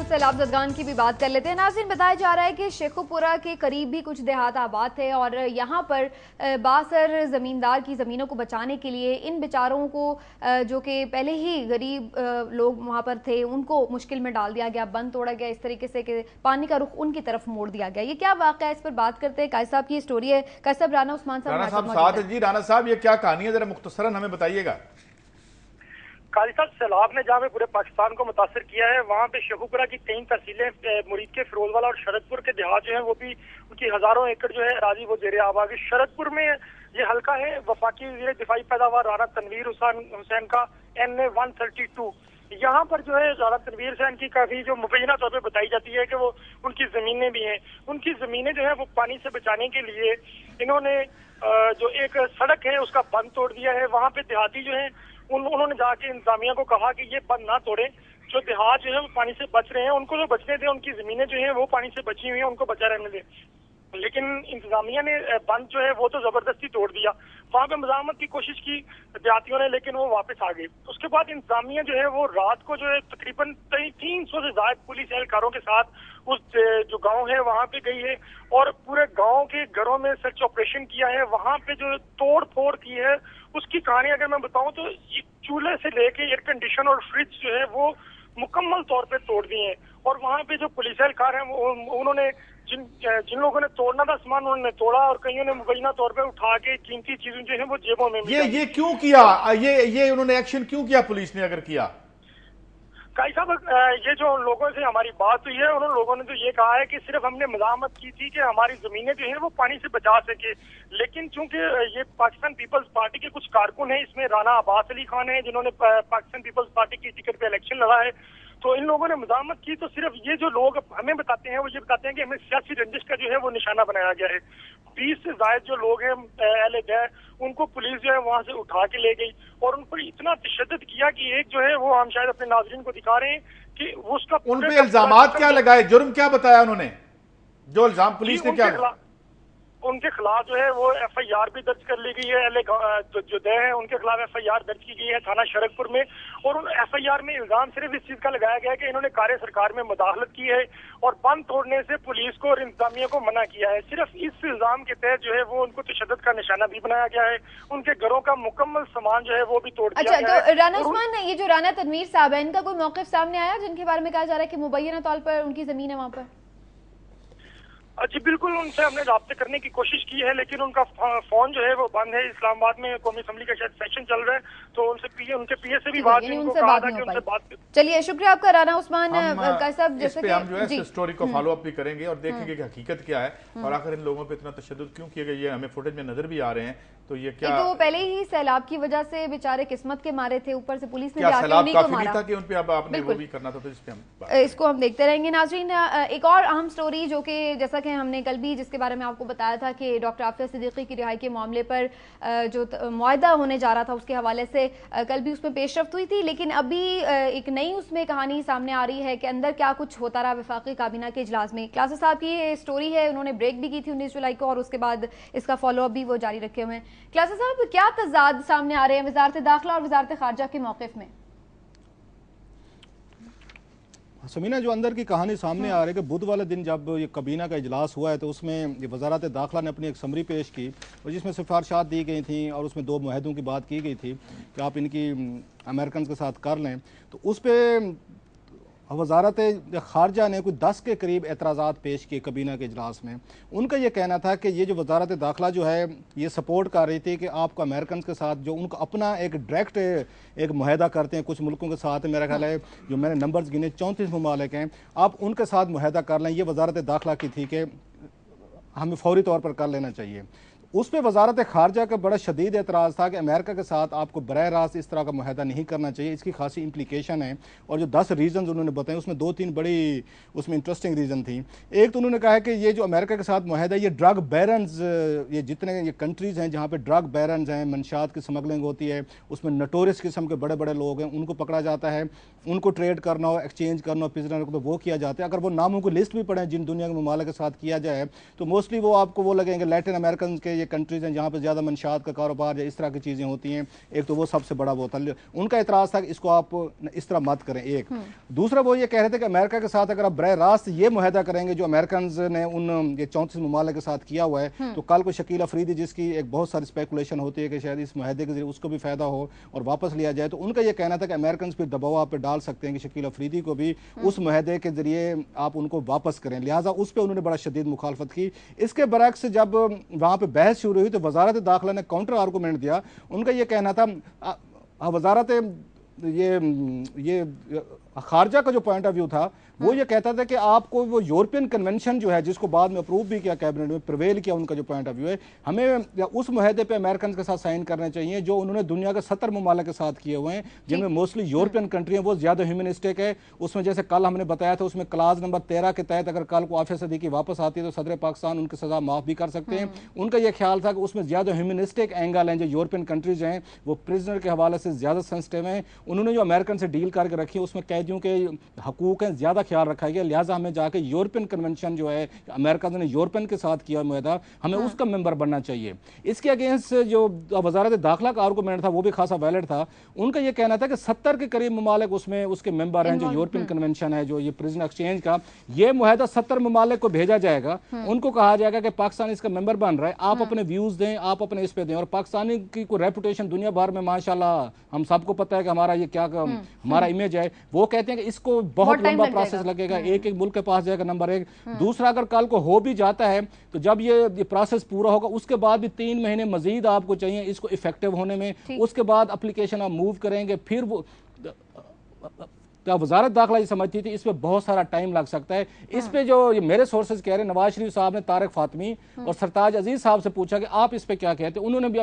Speaker 1: सैलाब ज़दगान की भी बात कर लेते हैं। नाज़रीन, बताया जा रहा है कि शेखुपुरा के करीब भी कुछ देहात आबाद थे और यहाँ पर बासर ज़मींदार की ज़मीनों को बचाने के लिए इन बेचारों को जो कि पहले ही गरीब लोग वहाँ पर थे उनको मुश्किल में डाल दिया गया, बंद तोड़ा गया इस तरीके से कि पानी का रुख उनकी तरफ मोड़ दिया गया। ये क्या वाक़या है, इस पर बात करते हैं। काजी साहब की स्टोरी है। काजी साहब, राना उस्मान साहब
Speaker 2: साथ जी। राना साहब, ये क्या कहानी है, जरा मुख्तसरन हमें बताइएगा।
Speaker 5: काजी साहब, सैलाब ने जहाँ पे पूरे पाकिस्तान को मुतासर किया है, वहाँ पे शेखुपुरा की 3 तहसीलें, मुरीद के, फिरोजवाला और शरदपुर के देहात जो है वो भी, उनकी हजारों एकड़ जो है राजी वो जेर आबाद है। शरदपुर में ये हल्का है वफाकी वज़ीर दिफाई पैदावार राना तनवीर हुसैन का NA 132। यहाँ पर जो है राना तनवीर हुसैन की काफी जो मुबैना तौर पर बताई जाती है कि वो उनकी जमीनें भी हैं। उनकी जमीनें जो है वो पानी से बचाने के लिए इन्होंने जो एक सड़क है उसका बंद तोड़ दिया है। वहाँ पे देहाती जो है उन्होंने जाके इंतजामिया को कहा कि ये बंद ना तोड़े, जो देहात जो है वो पानी से बच रहे हैं उनको जो बचने दें, उनकी जमीनें जो है वो पानी से बची हुई हैं उनको बचा रहने दें। लेकिन इंतजामिया ने बंद जो है वो तो जबरदस्ती तोड़ दिया। वहाँ पे मज़ामत की कोशिश की देहातियों ने, लेकिन वो वापस आ गए। उसके बाद इंतजामिया जो है वो रात को जो है तकरीबन 300 से ज्यादा पुलिस एहलकारों के साथ उस जो गांव है वहाँ पे गई है और पूरे गांव के घरों में सर्च ऑपरेशन किया है। वहाँ पे जो तोड़ फोड़ की है उसकी कहानी अगर मैं बताऊं तो चूल्हे से लेके एयर कंडीशन और फ्रिज जो है वो मुकम्मल तौर पे तोड़ दिए हैं। और वहाँ पे जो पुलिस एहलकार हैं उन्होंने जिन लोगों ने तोड़ना था सामान उन्होंने तोड़ा और कईयों ने मुबैना तौर पे उठा के कीमती चीजें जो है वो जेबों में।
Speaker 2: ये क्यों किया, ये उन्होंने एक्शन क्यों किया पुलिस ने अगर किया?
Speaker 5: काई साहब, ये जो लोगों से हमारी बात हुई है उन लोगों ने तो ये कहा है कि सिर्फ हमने मज़ामत की थी कि हमारी जमीनें जो है वो पानी से बचा सके, लेकिन चूंकि ये पाकिस्तान पीपल्स पार्टी के कुछ कारकुन हैं, इसमें राना अब्बास अली खान है जिन्होंने पाकिस्तान पीपल्स पार्टी की टिकट पे इलेक्शन लड़ा है, तो इन लोगों ने मज़ामत की। तो सिर्फ ये जो लोग हमें बताते हैं वो ये बताते हैं कि हमें सियासी रंजिश का जो है वो निशाना बनाया गया है। 20 से ज्यादा जो लोग हैं अहले गए उनको पुलिस जो है वहां से उठा के ले गई और उन पर इतना तशद्दुद किया कि एक जो है वो हम शायद अपने नाज़रीन को दिखा रहे हैं कि उसका
Speaker 2: उन पे इल्जामात क्या लगाए, जुर्म क्या बताया उन्होंने, जो इल्जाम पुलिस ने क्या?
Speaker 5: उनके खिलाफ जो है वो FIR भी दर्ज कर ली गई है। जो दे हैं उनके खिलाफ FIR दर्ज की गई है थाना शरकपुर में और उन FIR में इल्जाम सिर्फ इस चीज का लगाया गया है कि इन्होंने कार्य सरकार में मुदाखलत की है और बंद तोड़ने से पुलिस को और इंतजामिया को मना किया है। सिर्फ इस इल्जाम के तहत जो है वो उनको तशद्दुद का निशाना भी बनाया गया है। उनके घरों का मुकम्मल सामान जो है वो भी तोड़ दिया गया है।
Speaker 1: तो राना उस्मान, ये जो राना तनवीर साहब है इनका कोई मौक़िफ़ सामने आया जिनके बारे में कहा जा रहा है कि मुबैना तौर पर उनकी जमीन है वहाँ पर?
Speaker 5: जी बिल्कुल, उनसे हमने राब्ते करने की कोशिश की है लेकिन उनका फोन जो है वो बंद है। इस्लामाबाद में कौमी असम्बली का शायद सेशन चल रहा है तो उनके पीए से भी बात
Speaker 1: चलिए, शुक्रिया आपका राना उस्मान साहब।
Speaker 2: जैसे कि हम जो है स्टोरी को फॉलो अप भी करेंगे और देखेंगे कि हकीकत क्या है और आखिर इन लोगों पे इतना तशद्दुद क्यों किया गया है। हमें फुटेज में नजर भी आ रहे हैं तो ये क्या
Speaker 1: तो पहले ही सैलाब की वजह से बेचारे किस्मत के मारे थे, ऊपर से पुलिस ने
Speaker 2: क्या
Speaker 1: जाके
Speaker 2: सैलाब
Speaker 1: उन्हीं को
Speaker 2: काफी नहीं
Speaker 1: मारा।
Speaker 2: था कि उन पे अब आपने वो भी करना था, तो इस पे हम
Speaker 1: इसको हम देखते रहेंगे। नाज़रीन, एक और अहम स्टोरी जो कि जैसा कि हमने कल भी जिसके बारे में आपको बताया था कि डॉक्टर आफिया सिद्दीकी की रिहाई के मामले पर जो मुआहदा होने जा रहा था उसके हवाले से कल भी उसमें पेशरफ्त हुई थी, लेकिन अभी एक नई उसमें कहानी सामने आ रही है कि अंदर क्या कुछ होता रहा वफाकी काबीना के इजलास में। क्लासा साहब की ये स्टोरी है, उन्होंने ब्रेक भी की थी 19 जुलाई को और उसके बाद इसका फॉलोअप भी वो जारी रखे हुए हैं। क्लासा साहब, क्या तजाद सामने आ रहे हैं वजारत दाखिला और वजारत खारजा के मौक़िफ़ में?
Speaker 3: समीना, जो अंदर की कहानी सामने आ रही है कि बुध वाले दिन जब ये काबीना का इजलास हुआ है तो उसमें ये वजारत दाखिला ने अपनी एक समरी पेश की और जिसमें सिफारशात दी गई थी और उसमें 2 मुआहदों की बात की गई थी कि आप इनकी अमेरिकन के साथ कर लें। तो उस पर वजारत खारजा ने कोई 10 के करीब एतराज़ात पेश किए काबीना के इजलास में। उनका ये कहना था कि ये जो वजारत दाखिला जो है ये सपोर्ट कर रही थी कि आपको अमेरिकन के साथ जो उनका अपना एक डायरेक्ट एक मुआहदा करते हैं कुछ मुल्कों के साथ, मेरा ख्याल है जो मैंने नंबर्स गिने 34 ममालिक हैं, आप उनके साथ मुआहदा कर लें। ये वजारत दाखिला की थी कि हमें फौरी तौर पर कर लेना चाहिए। उस पर वजारत खारजा का बड़ा शदीद एतराज़ था कि अमेरिका के साथ आपको बरह रास्त इस तरह का मुआहदा नहीं करना चाहिए, इसकी खासी इम्प्लीकेशन है। और जो 10 रीज़न उन्होंने बताए उसमें 2-3 बड़ी उसमें इंटरेस्टिंग रीज़न थी। एक तो उन्होंने कहा है कि ये जो अमेरिका के साथ मुआहदा ये ड्रग बैरन्स, ये जितने ये कंट्रीज़ हैं जहाँ पर ड्रग बैरन्स हैं, मंशात की स्मगलिंग होती है, उसमें नटोरियस किस्म के बड़े बड़े लोग हैं, उनको पकड़ा जाता है, उनको ट्रेड करना हो, एक्सचेंज करना हो, प्रिजनर को, तो वो किया जाता है। अगर वो नामों की लिस्ट भी पढ़ें जिन दुनिया के ममालिक के साथ किया जाए तो मोस्टली वो आपको वो लगेंगे लैटिन अमेरिकन के ये कंट्रीज़ हैं जहाँ पर ज़्यादा मंशात का कारोबार या इस तरह की चीज़ें होती हैं। एक तो वो सबसे बड़ा वो था, उनका इतराज़ था कि इसको आप इस तरह मत करें। एक दूसरा वो ये कह रहे थे कि अमेरिका के साथ अगर आप बरह रास्त ये मुआहदा करेंगे जो अमेरिकन ने उन ये 34 ममालिक के साथ किया हुआ है तो कल को शकील अफरीदी जिसकी एक बहुत सारी स्पेकुलेशन होती है कि शायद इस मुआहदे के जरिए उसको भी फ़ायदा हो और वापस लिया जाए, तो उनका ये कहना था कि अमेरिकन फिर दबाव आप पे डाल सकते हैं कि शकील अफरीदी को भी उस मुआहदे के जरिए आप उनको वापस करें, लिहाजा उस पर उन्होंने बड़ा शदीद मुखालफत की। इसके बरक्स जब वहाँ पर बहस शुरू हुई तो वजारत दाखिला ने काउंटर आर्गूमेंट दिया। उनका ये कहना था वजारत ये खारजा का जो पॉइंट ऑफ व्यू था वो ये कहता था कि आपको वो यूरोपियन कन्वेंशन जो है जिसको बाद में अप्रूव भी किया कैबिनेट में, प्रिवेल किया, उनका जो पॉइंट ऑफ व्यू है, हमें उस मुआहदे पे अमेरिकन के साथ साइन करने चाहिए जो उन्होंने दुनिया के 70 ममालिक के साथ किए हुए हैं जिनमें मोस्टली यूरोपियन कंट्री हैं, वो ज़्यादा ह्यूमनिस्टिक है। उसमें जैसे कल हमने बताया था उसमें क्लास नंबर 13 के तहत अगर कल को आफिया सिद्दीकी वापस आती है तो सदर पाकिस्तान उनकी सज़ा माफ़ भी कर सकते हैं। उनका यह ख्याल था कि उसमें ज़्यादा ह्यूमनिस्टिक एंगल हैं, जो यूरोपियन कंट्रीज़ हैं वो प्रिजनर के हवाले से ज़्यादा सेंसिटिव हैं। उन्होंने जो अमेरिकन से डील करके रखी है उसमें कैदियों के हकूक़ हैं ज़्यादा ख्याल रखा गया, लिहाजा हमें जाके यूरोपियन कन्वेंशन जो है अमेरिका ने यूरोपियन के साथ किया मुआहदा, हमें उसका मेंबर बनना चाहिए। इसके अगेंस्ट जो वजारत दाखिला का आर्गूमेंट था वो भी खासा वैलिड था। उनका ये कहना था कि 70 के करीब ममालिक उसमें उसके मेंबर हैं, जो यूरोपियन कन्वेंशन है, जो ये प्रिजन एक्सचेंज का ये मुआहदा 70 ममालिक को भेजा जाएगा, उनको कहा जाएगा कि पाकिस्तान इसका मेंबर बन रहा है, आप अपने व्यूज दें, आप अपने इस पे दें। और पाकिस्तानी की कोई रेपुटेशन दुनिया भर में माशाल्लाह हम सबको पता है कि हमारा ये क्या हमारा इमेज है। वो कहते हैं कि इसको बहुत लंबा प्रोसेस लगेगा, एक एक मुल्क के पास जाएगा, नंबर एक। दूसरा, अगर कल को हो भी जाता है तो जब ये प्रोसेस पूरा होगा उसके बाद भी 3 महीने मजीद आपको चाहिए इसको इफेक्टिव होने में, उसके बाद एप्लीकेशन आप मूव करेंगे, फिर वो वजारत दाखिला ये समझती थी इस पे बहुत सारा टाइम लग सकता है। इस पे जो ये मेरे सोर्सेज कह रहे हैं, नवाज शरीफ साहब ने तारिक फातमी और सरताज अजीज साहब से पूछा कि आप इस पे क्या कहते हैं, उन्होंने भी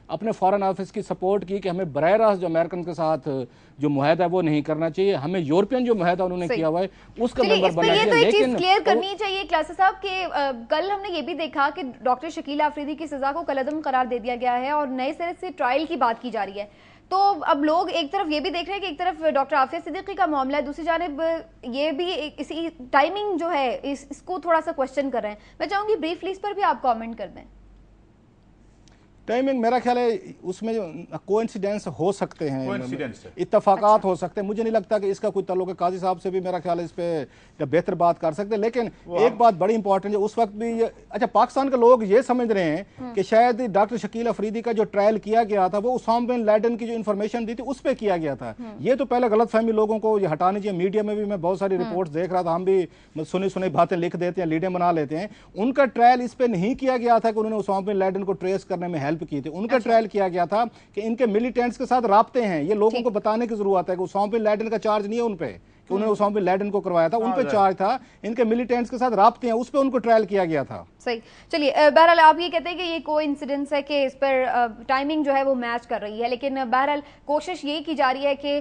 Speaker 3: अपने फॉरेन ऑफिस की सपोर्ट की कि हमें बरह रास्त जो अमेरिकन के साथ जो मुआहदा है वो नहीं करना चाहिए, हमें यूरोपियन जो मुआहदा उन्होंने किया हुआ है उसका मेंबर बनना चाहिए।
Speaker 1: तो एक चीज क्लियर करनी चाहिए क्लासा साहब कि कल हमने ये भी देखा कि डॉक्टर शकील अफरीदी की सजा को कलअदम करार दे दिया गया है और नए सिरे से ट्रायल की बात की जा रही है। तो अब लोग एक तरफ ये भी देख रहे हैं कि एक तरफ डॉक्टर आफिया सिद्दीकी का मामला है, दूसरी जानिब ये भी इसी टाइमिंग जो है इसको थोड़ा सा क्वेश्चन कर रहे हैं। मैं चाहूंगी ब्रीफली इस पर भी आप कमेंट कर दें।
Speaker 3: टाइमिंग मेरा ख्याल है उसमें कोइंसिडेंस हो सकते हैं, इत्तफाकात हो सकते हैं, मुझे नहीं लगता कि इसका कोई ताल्लुक है। काजी साहब से भी मेरा ख्याल है इस पे बेहतर बात कर सकते हैं। लेकिन एक बात बड़ी इंपॉर्टेंट है, उस वक्त भी अच्छा पाकिस्तान के लोग ये समझ रहे हैं कि शायद डॉक्टर शकील अफरीदी का जो ट्रायल किया गया था वो उसामा बिन लादेन की जो इन्फॉर्मेशन दी थी उस पर किया गया था। ये तो पहले गलत फहमी लोगों को ये हटानी चाहिए। मीडिया में भी मैं बहुत सारी रिपोर्ट देख रहा था, हम भी सुनी सुनी बातें लिख देते हैं, लीडें बना लेते हैं। उनका ट्रायल इस पर नहीं किया गया था कि उन्होंने उसामा बिन लादेन को ट्रेस करने में हेल्प की थी। उनका ट्रायल किया गया था कि इनके मिलिटेंट्स के साथ राब्ते हैं, ये लोगों को बताने की जरूरत है कि उसामा बिन लादेन का चार्ज नहीं है उन पे कि उन्होंने उसामा बिन लादेन को करवाया था, उन पे चार्ज था, इनके मिलिटेंट्स के साथ राब्ते हैं, उस पे उनको ट्रायल किया गया था।
Speaker 1: सही। चलिए, बहरहाल आप ये कहते हैं कि ये कोइंसिडेंस है कि इस पर टाइमिंग जो है वो मैच कर रही है, लेकिन बहरहाल कोशिश ये की जा रही है कि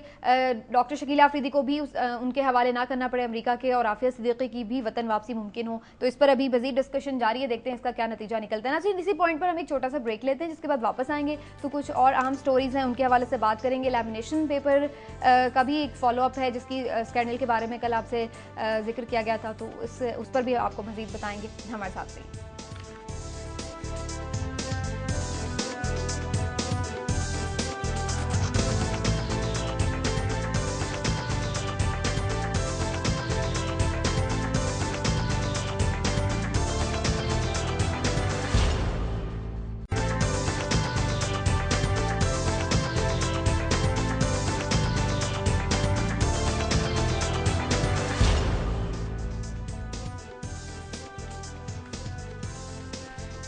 Speaker 1: डॉक्टर शकीला अफरीदी को भी उनके हवाले ना करना पड़े अमेरिका के, और आफिया सिद्दीकी की भी वतन वापसी मुमकिन हो। तो इस पर अभी मजीद डिस्कशन जारी है, देखते हैं इसका क्या नतीजा निकलता है। ना इसी पॉइंट पर हम एक छोटा सा ब्रेक लेते हैं, जिसके बाद वापस आएंगे तो कुछ और अहम स्टोरीज हैं उनके हवाले से बात करेंगे। लैमिनेशन पेपर का भी एक फॉलोअप है जिसकी स्कैंडल के बारे में कल आपसे जिक्र किया गया था, तो उस पर भी आपको मजीद बताएंगे। हमारे साथ रहिए।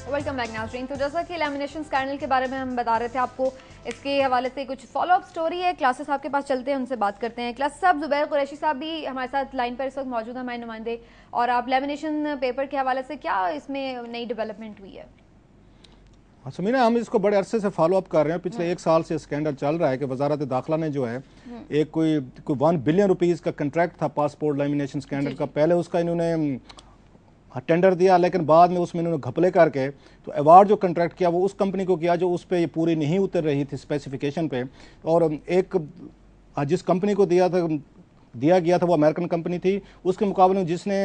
Speaker 1: वेलकम बैक नाज़रीन। तो जैसा कि लैमिनेशन स्कैंडल के बारे में हम बता रहे थे आपको, इसके हवाले से कुछ फॉलोअप स्टोरी है। क्लासेस साहब के पास चलते हैं, उनसे बात करते हैं। क्लासेस साहब, जुबैर कुरैशी साहब भी हमारे साथ लाइन पर इस वक्त मौजूद हैं, हमारे नुमाइंदे, और आप लैमिनेशन पेपर के हवाले से क्या इसमें नई डेवलपमेंट हुई है?
Speaker 3: समीना, हम इसको बड़े अरसे से फॉलो अप कर रहे हैं। पिछले 1 साल से स्कैंडल चल रहा है कि वजारत दाखिला ने जो है एक कोई 1 बिलियन रुपीज़ का कंट्रैक्ट था पासपोर्ट लैमिनेशन स्कैंडल का। पहले उसका इन्होंने टेंडर दिया, लेकिन बाद में उसमें इन्होंने घपले करके तो अवार्ड जो कंट्रैक्ट किया वो उस कंपनी को किया जो उस पर ये पूरी नहीं उतर रही थी स्पेसिफिकेशन पे। और एक जिस कंपनी को दिया गया था वो अमेरिकन कंपनी थी, उसके मुकाबले में जिसने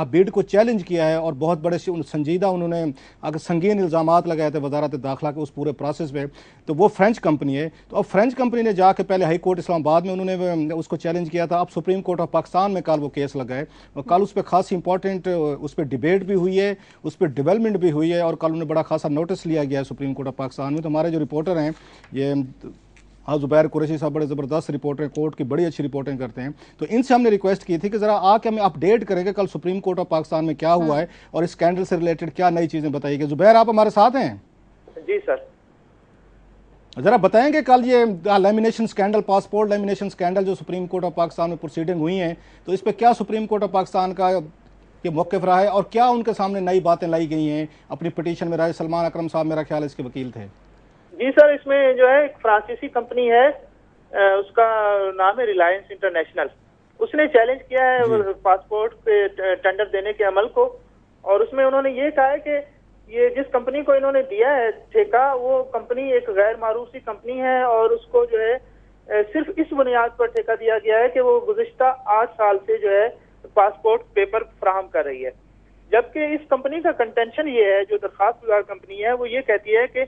Speaker 3: बिड को चैलेंज किया है और बहुत बड़े संजीदा उन्होंने अगर संगीन इल्ज़ामात लगाए थे वजारत दाखिला के उस पूरे प्रोसेस पे, तो वो फ्रेंच कंपनी है। तो अब फ्रेंच कंपनी ने जाके पहले हाई कोर्ट इस्लामाबाद में उन्होंने उसको चैलेंज किया था। अब सुप्रीम कोर्ट ऑफ पाकिस्तान में कल वो केस लगाए और कल उस पर खासी इंपॉर्टेंट उस पर डिबेट भी हुई है, उस पर डेवलपमेंट भी हुई है, और कल उन्हें बड़ा खासा नोटिस लिया गया है सुप्रीम कोर्ट ऑफ पाकिस्तान में। तो हमारे जो रिपोर्टर हैं ये जुबैर कुरैशी साहब बड़े ज़बरदस्त रिपोर्टर, कोर्ट की बड़ी अच्छी रिपोर्टिंग करते हैं, तो इनसे हमने रिक्वेस्ट की थी कि ज़रा आके हमें अपडेट करेंगे कल सुप्रीम कोर्ट ऑफ पाकिस्तान में क्या हुआ है और इस स्कैंडल से रिलेटेड क्या नई चीज़ें बताइएगा। जुबैर, आप हमारे साथ हैं?
Speaker 6: जी सर।
Speaker 3: ज़रा बताएंगे कल ये lamination scandal, passport lamination scandal जो सुप्रीम कोर्ट ऑफ पाकिस्तान में प्रोसीडिंग हुई हैं, तो इस पर क्या सुप्रीम कोर्ट ऑफ पाकिस्तान का ये मौक़िफ़ रहा है और क्या उनके सामने नई बातें लाई गई हैं अपनी पिटीशन में? सलमान अकरम साहब मेरा ख्याल इसके वकील थे।
Speaker 6: जी सर, इसमें जो है एक फ्रांसीसी कंपनी है, उसका नाम है रिलायंस इंटरनेशनल। उसने चैलेंज किया है पासपोर्ट पे टेंडर देने के अमल को, और उसमें उन्होंने ये कहा है कि ये जिस कंपनी को इन्होंने दिया है ठेका, वो कंपनी एक गैर मारूफी कंपनी है और उसको जो है सिर्फ इस बुनियाद पर ठेका दिया गया है कि वो गुज़िश्ता 8 साल से जो है पासपोर्ट पेपर फराहम कर रही है। जबकि इस कंपनी का कंटेंशन ये है, जो दरखास्त गुजार कंपनी है, वो ये कहती है कि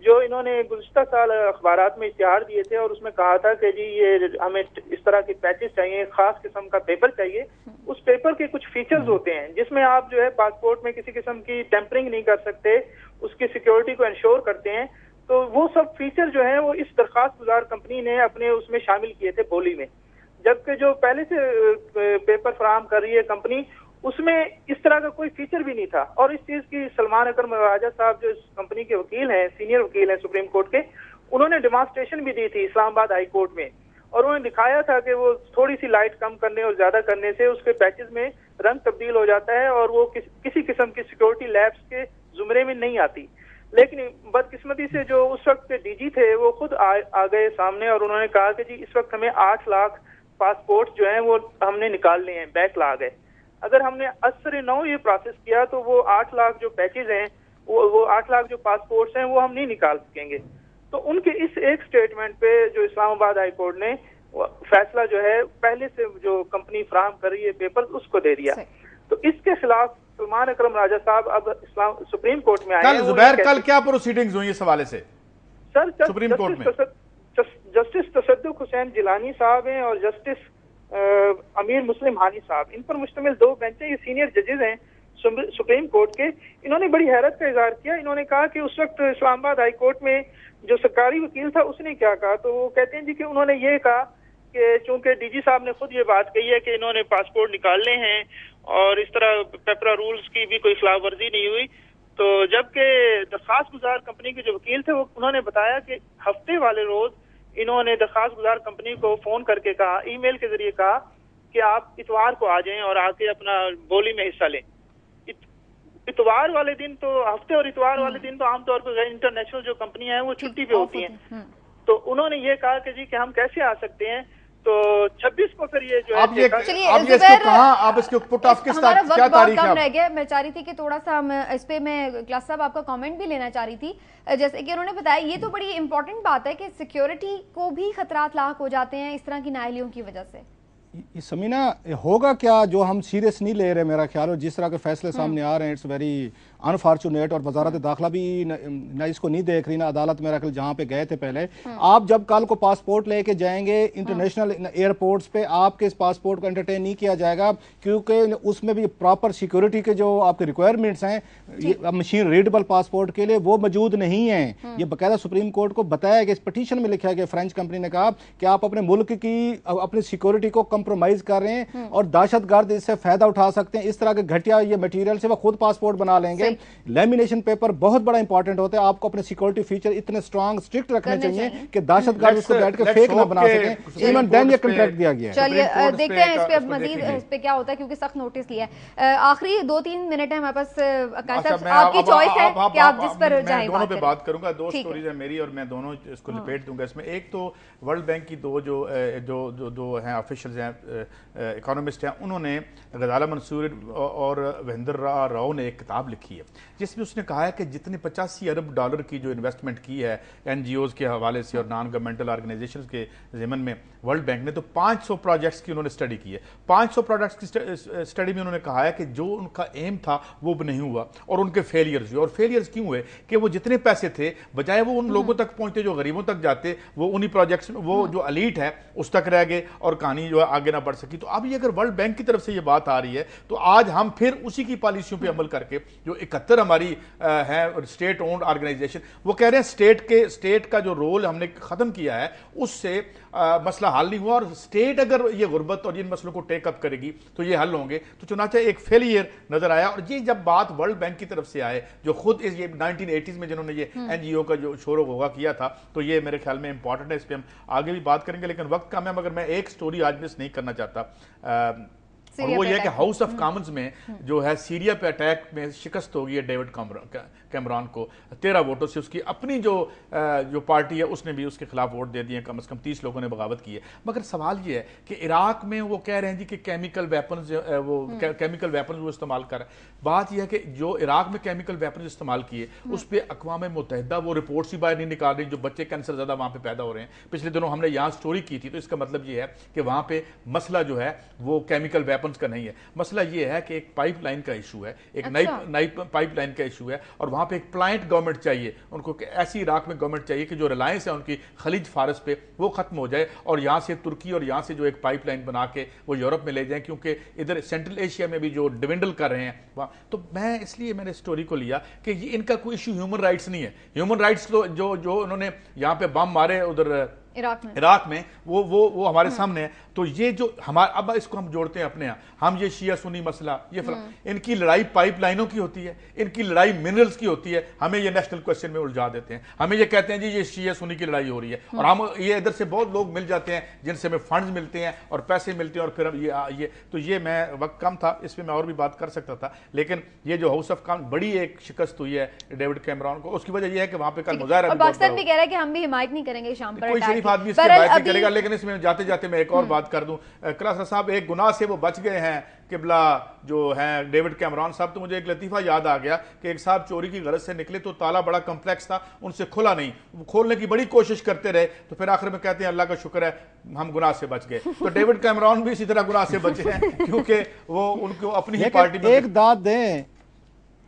Speaker 6: जो इन्होंने गुज़िश्ता साल अखबारात में इश्तिहार दिए थे और उसमें कहा था कि जी ये हमें इस तरह के पैचेस चाहिए, खास किस्म का पेपर चाहिए, उस पेपर के कुछ फीचर्स होते हैं जिसमें आप जो है पासपोर्ट में किसी किस्म की टेम्परिंग नहीं कर सकते, उसकी सिक्योरिटी को इंश्योर करते हैं। तो वो सब फीचर जो है वो इस दरखास्त गुजार कंपनी ने अपने उसमें शामिल किए थे बोली में, जबकि जो पहले से पेपर फराहम कर रही है कंपनी, उसमें इस तरह का कोई फीचर भी नहीं था। और इस चीज की सलमान अकरम राजा साहब जो इस कंपनी के वकील हैं, सीनियर वकील हैं सुप्रीम कोर्ट के, उन्होंने डेमोन्स्ट्रेशन भी दी थी इस्लामाबाद हाई कोर्ट में, और उन्होंने दिखाया था कि वो थोड़ी सी लाइट कम करने और ज्यादा करने से उसके पैचेस में रंग तब्दील हो जाता है और वो किसी किस्म की सिक्योरिटी लैब्स के जुमरे में नहीं आती। लेकिन बदकिस्मती से जो उस वक्त के डीजी थे वो खुद आ गए सामने और उन्होंने कहा कि जी इस वक्त हमें 8 लाख पासपोर्ट जो है वो हमने निकालने हैं, बैकलॉग है। अगर हमने असर नौ ये प्रोसेस किया तो वो 8 लाख जो पैचेज हैं, वो 8 लाख जो पासपोर्ट्स हैं वो हम नहीं निकाल सकेंगे। तो उनके इस एक स्टेटमेंट पे जो इस्लामाबाद हाई कोर्ट ने फैसला जो है पहले से जो कंपनी फराहम कर रही है पेपर उसको दे दिया। तो इसके खिलाफ सलमान अकरम राजा साहब अब सुप्रीम कोर्ट में आए।
Speaker 2: जुबैर, कल क्या प्रोसीडिंग्स हुई इस हवाले से
Speaker 6: सर?
Speaker 2: सुप्रीम कोर्ट में
Speaker 6: जस्टिस तसद्दुक हुसैन जिलानी साहब हैं और जस्टिस अमीर मुस्लिम हानी साहब, इन पर मुश्तमिल 2 बेंचें, ये सीनियर जजेस हैं सुप्रीम कोर्ट के। इन्होंने बड़ी हैरत का इजहार किया। इन्होंने कहा कि उस वक्त इस्लामाबाद हाई कोर्ट में जो सरकारी वकील था उसने क्या कहा, तो वो कहते हैं जी कि उन्होंने ये कहा कि चूंकि डीजी साहब ने खुद ये बात कही है कि इन्होंने पासपोर्ट निकालने हैं और इस तरह पेपरा रूल्स की भी कोई खिलाफ वर्जी नहीं हुई, तो जबकि दरखास्त गुजार कंपनी के जो वकील थे वो उन्होंने बताया कि हफ्ते वाले रोज इन्होंने दरखास्त गुजार कंपनी को फोन करके कहा, ईमेल के जरिए कहा कि आप इतवार को आ जाएं और आके अपना बोली में हिस्सा लें। इतवार वाले दिन तो हफ्ते और इतवार वाले दिन तो आमतौर पर इंटरनेशनल जो कंपनियां हैं वो छुट्टी पे होती हैं। तो उन्होंने ये कहा कि जी कि हम कैसे आ सकते हैं, तो 26 को फिर ये जो है
Speaker 2: आप ये
Speaker 1: चलिए
Speaker 2: आप ये इसको कहाँ आप इसके पुट ऑफ किस
Speaker 1: हमारा
Speaker 2: क्या
Speaker 1: वक्त
Speaker 2: तारीख
Speaker 1: बहुत
Speaker 2: है
Speaker 1: कम रह गया। मैं चाह रही थी कि थोड़ा सा हम इस पे मैं क्लास साहब आपका कमेंट भी लेना चाह रही थी। जैसे कि उन्होंने बताया, ये तो बड़ी इंपॉर्टेंट बात है कि सिक्योरिटी को भी खतरात लाक हो जाते हैं इस तरह की नाअहलियों की वजह से।
Speaker 3: समीना, होगा क्या जो हम सीरियस नहीं ले रहे मेरा ख्याल, और जिस तरह के फैसले सामने आ रहे हैं इट्स वेरी अनफॉर्चुनेट, और वजारत दाखिला भी न इसको नहीं देख रही, ना अदालत मेरा ख्याल जहाँ पे गए थे पहले। आप जब कल को पासपोर्ट लेके जाएंगे इंटरनेशनल एयरपोर्ट्स पे, आपके इस पासपोर्ट को एंटरटेन नहीं किया जाएगा, क्योंकि उसमें भी प्रॉपर सिक्योरिटी के जो आपके रिक्वायरमेंट्स हैं मशीन रीडेबल पासपोर्ट के लिए वो मौजूद नहीं है। ये बाकायदा सुप्रीम कोर्ट को बताया गया, इस पिटीशन में लिखा गया, फ्रेंच कंपनी ने कहा कि आप अपने मुल्क की अपनी सिक्योरिटी को कंप्रोमाइज कर रहे हैं और दहशतगर्द इससे फायदा उठा सकते हैं। इस तरह के घटिया ये मटेरियल से वो खुद पासपोर्ट बना लेंगे। लेमिनेशन पेपर बहुत बड़ा इंपॉर्टेंट होता है, आपको अपने सिक्योरिटी फीचर इतने स्ट्रांग स्ट्रिक्ट रखने चाहिए कि दहशतगर्द उसको बैठ के फेक ना बना सके। इवन देन ये कॉन्ट्रैक्ट दिया गया है।
Speaker 1: चलिए देखते हैं इस पे अब मजीद इस पे क्या होता है, क्योंकि सख्त नोटिस लिया है। आखिरी 2-3 मिनट है हमारे पास, आपकी चॉइस है कि आप जिस पर चाहे
Speaker 2: दोनों पे बात करूंगा। दो स्टोरीज है मेरी और मैं दोनों इसको लपेट दूंगा इसमें। एक तो वर्ल्ड बैंक की दो हैं ऑफिशियल्स हैं, इकोनॉमिस्ट हैं, उन्होंने गजाला मंसूर और महेंद्र राव ने एक किताब लिखी है जिसमें उसने कहा है कि जितने 85 अरब डॉलर की जो इन्वेस्टमेंट की है एनजीओज के हवाले से और नॉन गवर्नमेंटल ऑर्गेनाइजेशंस के ज़िमन में वर्ल्ड बैंक ने, तो 500 प्रोजेक्ट्स की उन्होंने स्टडी की है। 500 प्रोजेक्ट्स की स्टडी में उन्होंने कहा है कि जो उनका एम था वो नहीं हुआ और उनके फेलियर्स हुए। और फेलियर्स क्यों हुए कि वो जितने पैसे थे बजाय वो उन लोगों तक पहुंचते जो गरीबों तक जाते, वो उन्हीं प्रोजेक्ट्स वो जो एलीट है उस तक रह गए और कहानी जो है आगे ना बढ़ सकी। तो अब ये अगर वर्ल्ड बैंक की तरफ से ये बात आ रही है तो आज हम फिर उसी की पॉलिसियों पे अमल करके जो 71 हमारी है स्टेट ओन्ड ऑर्गेनाइजेशन, वो कह रहे हैं स्टेट का जो रोल हमने खत्म किया है उससे मसला हल नहीं हुआ, और स्टेट अगर ये गुर्बत और इन मसलों को टेकअप करेगी तो ये हल होंगे। तो चुनाचे एक फेलियर नजर आया। और ये जब बात वर्ल्ड बैंक की तरफ से आए जो खुद ये 1980s में जिन्होंने ये एनजीओ का जो शोर होगा किया था, तो ये मेरे ख्याल में इंपॉर्टेंट है। इस पर हम आगे भी बात करेंगे लेकिन वक्त कम है, मगर मैं एक स्टोरी आज मिस नहीं करना चाहता, और वो ये कि हाउस ऑफ कॉमन्स में जो है सीरिया पे अटैक में शिकस्त हो गई है डेविड कैमरॉन को 13 वोटों से। उसकी अपनी जो पार्टी है उसने भी उसके खिलाफ वोट दे दिए, कम से कम 30 लोगों ने बगावत की है। मगर सवाल ये है कि इराक में वो कह रहे हैं जी कि केमिकल वेपन्स वो इस्तेमाल कर रहे हैं। बात यह है कि जो इराक में केमिकल वेपन्स इस्तेमाल किए उस पर अक़वाम मुत्तहिदा वो रिपोर्ट्स ही बाहर नहीं निकाल रही, जो बच्चे कैंसर ज़्यादा वहाँ पे पैदा हो रहे हैं। पिछले दिनों हमने यहाँ स्टोरी की थी, तो इसका मतलब ये है कि वहाँ पे मसला जो है वो केमिकल वेपन्स का नहीं है, मसला ये है कि एक पाइपलाइन का इशू है, एक नई पाइपलाइन का इशू है, और वहाँ पे एक प्लाइंट गवर्नमेंट चाहिए उनको, ऐसी इराक में गवर्नमेंट चाहिए कि जो रिलायंस है उनकी खलीज फारस पे वो खत्म हो जाए और यहाँ से तुर्की और यहाँ से जो एक पाइपलाइन बना के वो यूरोप में ले जाएं, क्योंकि इधर सेंट्रल एशिया में भी जो डिविंडल कर रहे हैं वहाँ। तो मैं इसलिए मैंने स्टोरी को लिया कि ये इनका कोई इशू ह्यूमन राइट्स नहीं है। ह्यूमन राइट्स तो जो उन्होंने यहाँ पे बम मारे उधर इराक में वो हमारे सामने है। तो ये जो हमारा अब इसको हम जोड़ते हैं अपने यहाँ, हम ये शिया सुन्नी मसला ये इनकी लड़ाई पाइपलाइनों की होती है, इनकी लड़ाई मिनरल्स की होती है, हमें ये नेशनल क्वेश्चन में उलझा देते हैं। हमें ये कहते हैं जी ये शिया सुन्नी की लड़ाई हो रही है, और हम ये इधर से बहुत लोग मिल जाते हैं जिनसे हमें फंड्स मिलते हैं और पैसे मिलते हैं, और फिर हम ये तो ये मैं वक्त कम था, इसमें मैं और भी बात कर सकता था, लेकिन ये जो हाउस ऑफ कॉमन्स बड़ी एक शिकस्त हुई है डेविड कैमरॉन को, उसकी वजह यह है कि वहां पे कल मुजाहरा
Speaker 1: पाकिस्तान भी कह रहा है कि हम भी हिमायत नहीं करेंगे शाम पर,
Speaker 2: कोई शरीफ आदमी इसकी हिमायत नहीं करेगा। लेकिन इसमें जाते जाते मैं एक और बात कर दूं, क्लासा साहब एक गुनाह से वो बच गए हैं किबला जो हैं डेविड कैमरॉन साहब। तो मुझे एक लतीफ़ा याद आ गया कि एक साहब चोरी की गरज से निकले तो ताला बड़ा कम्प्लेक्स था, उनसे खुला नहीं, खोलने की बड़ी कोशिश करते रहे, तो फिर आखिर में कहते हैं अल्लाह का शुक्र है हम गुनाह से बच गए। तो डेविड कैमरॉन भी इसी तरह गुनाह से बचे हैं क्योंकि वो उनको अपनी ही पार्टी में
Speaker 3: एक दाद दें,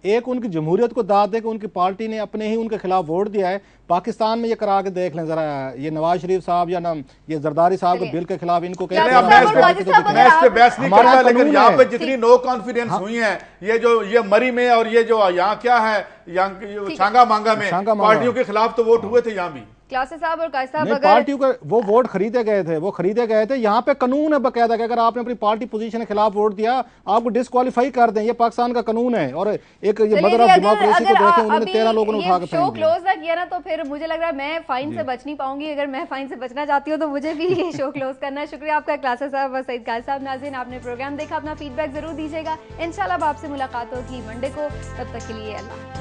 Speaker 3: एक उनकी जमहूरियत को दाद दे कि उनकी पार्टी ने अपने ही उनके खिलाफ वोट दिया है। पाकिस्तान में ये करा के देख लें जरा, ये नवाज शरीफ साहब या ये जरदारी साहब के बिल के खिलाफ इनको
Speaker 2: मैं इस पे बहस नहीं करता, लेकिन यहाँ पे जितनी नो कॉन्फिडेंस हुई है, ये मरी में और ये जो यहाँ क्या है, यहाँ छांगा मांगा में पार्टियों के खिलाफ तो वोट हुए थे यहाँ भी।
Speaker 1: क्लासे साहब और काजी साहब,
Speaker 3: नहीं,
Speaker 1: अगर
Speaker 3: पार्टियों का वो वोट खरीदे गए थे, यहाँ पे कानून है बकायदा कि अगर आपने अपनी पार्टी पोजीशन के खिलाफ वोट दिया आपको डिस्क्वालीफाई कर दें, ये पाकिस्तान का कानून है। और एक ये मदर ऑफ डेमोक्रेसी को देखें, उन्होंने 13 लोगों ने उठा के
Speaker 1: शो क्लोज ना किया ना, तो फिर मुझे लग रहा है मैं फाइन से बच नहीं पाऊंगी। अगर मैं फाइन से बचना चाहती हूँ तो मुझे भी ये शो क्लोज करना है। शुक्रिया आपका क्लासे साहब और सईद काजी साहब। नाज़रीन, आपने प्रोग्राम देखा, अपना फीडबैक जरूर दीजिएगा। इंशाल्लाह आपसे मुलाकात होगी मंडे को, तब तक के लिए अल्लाह।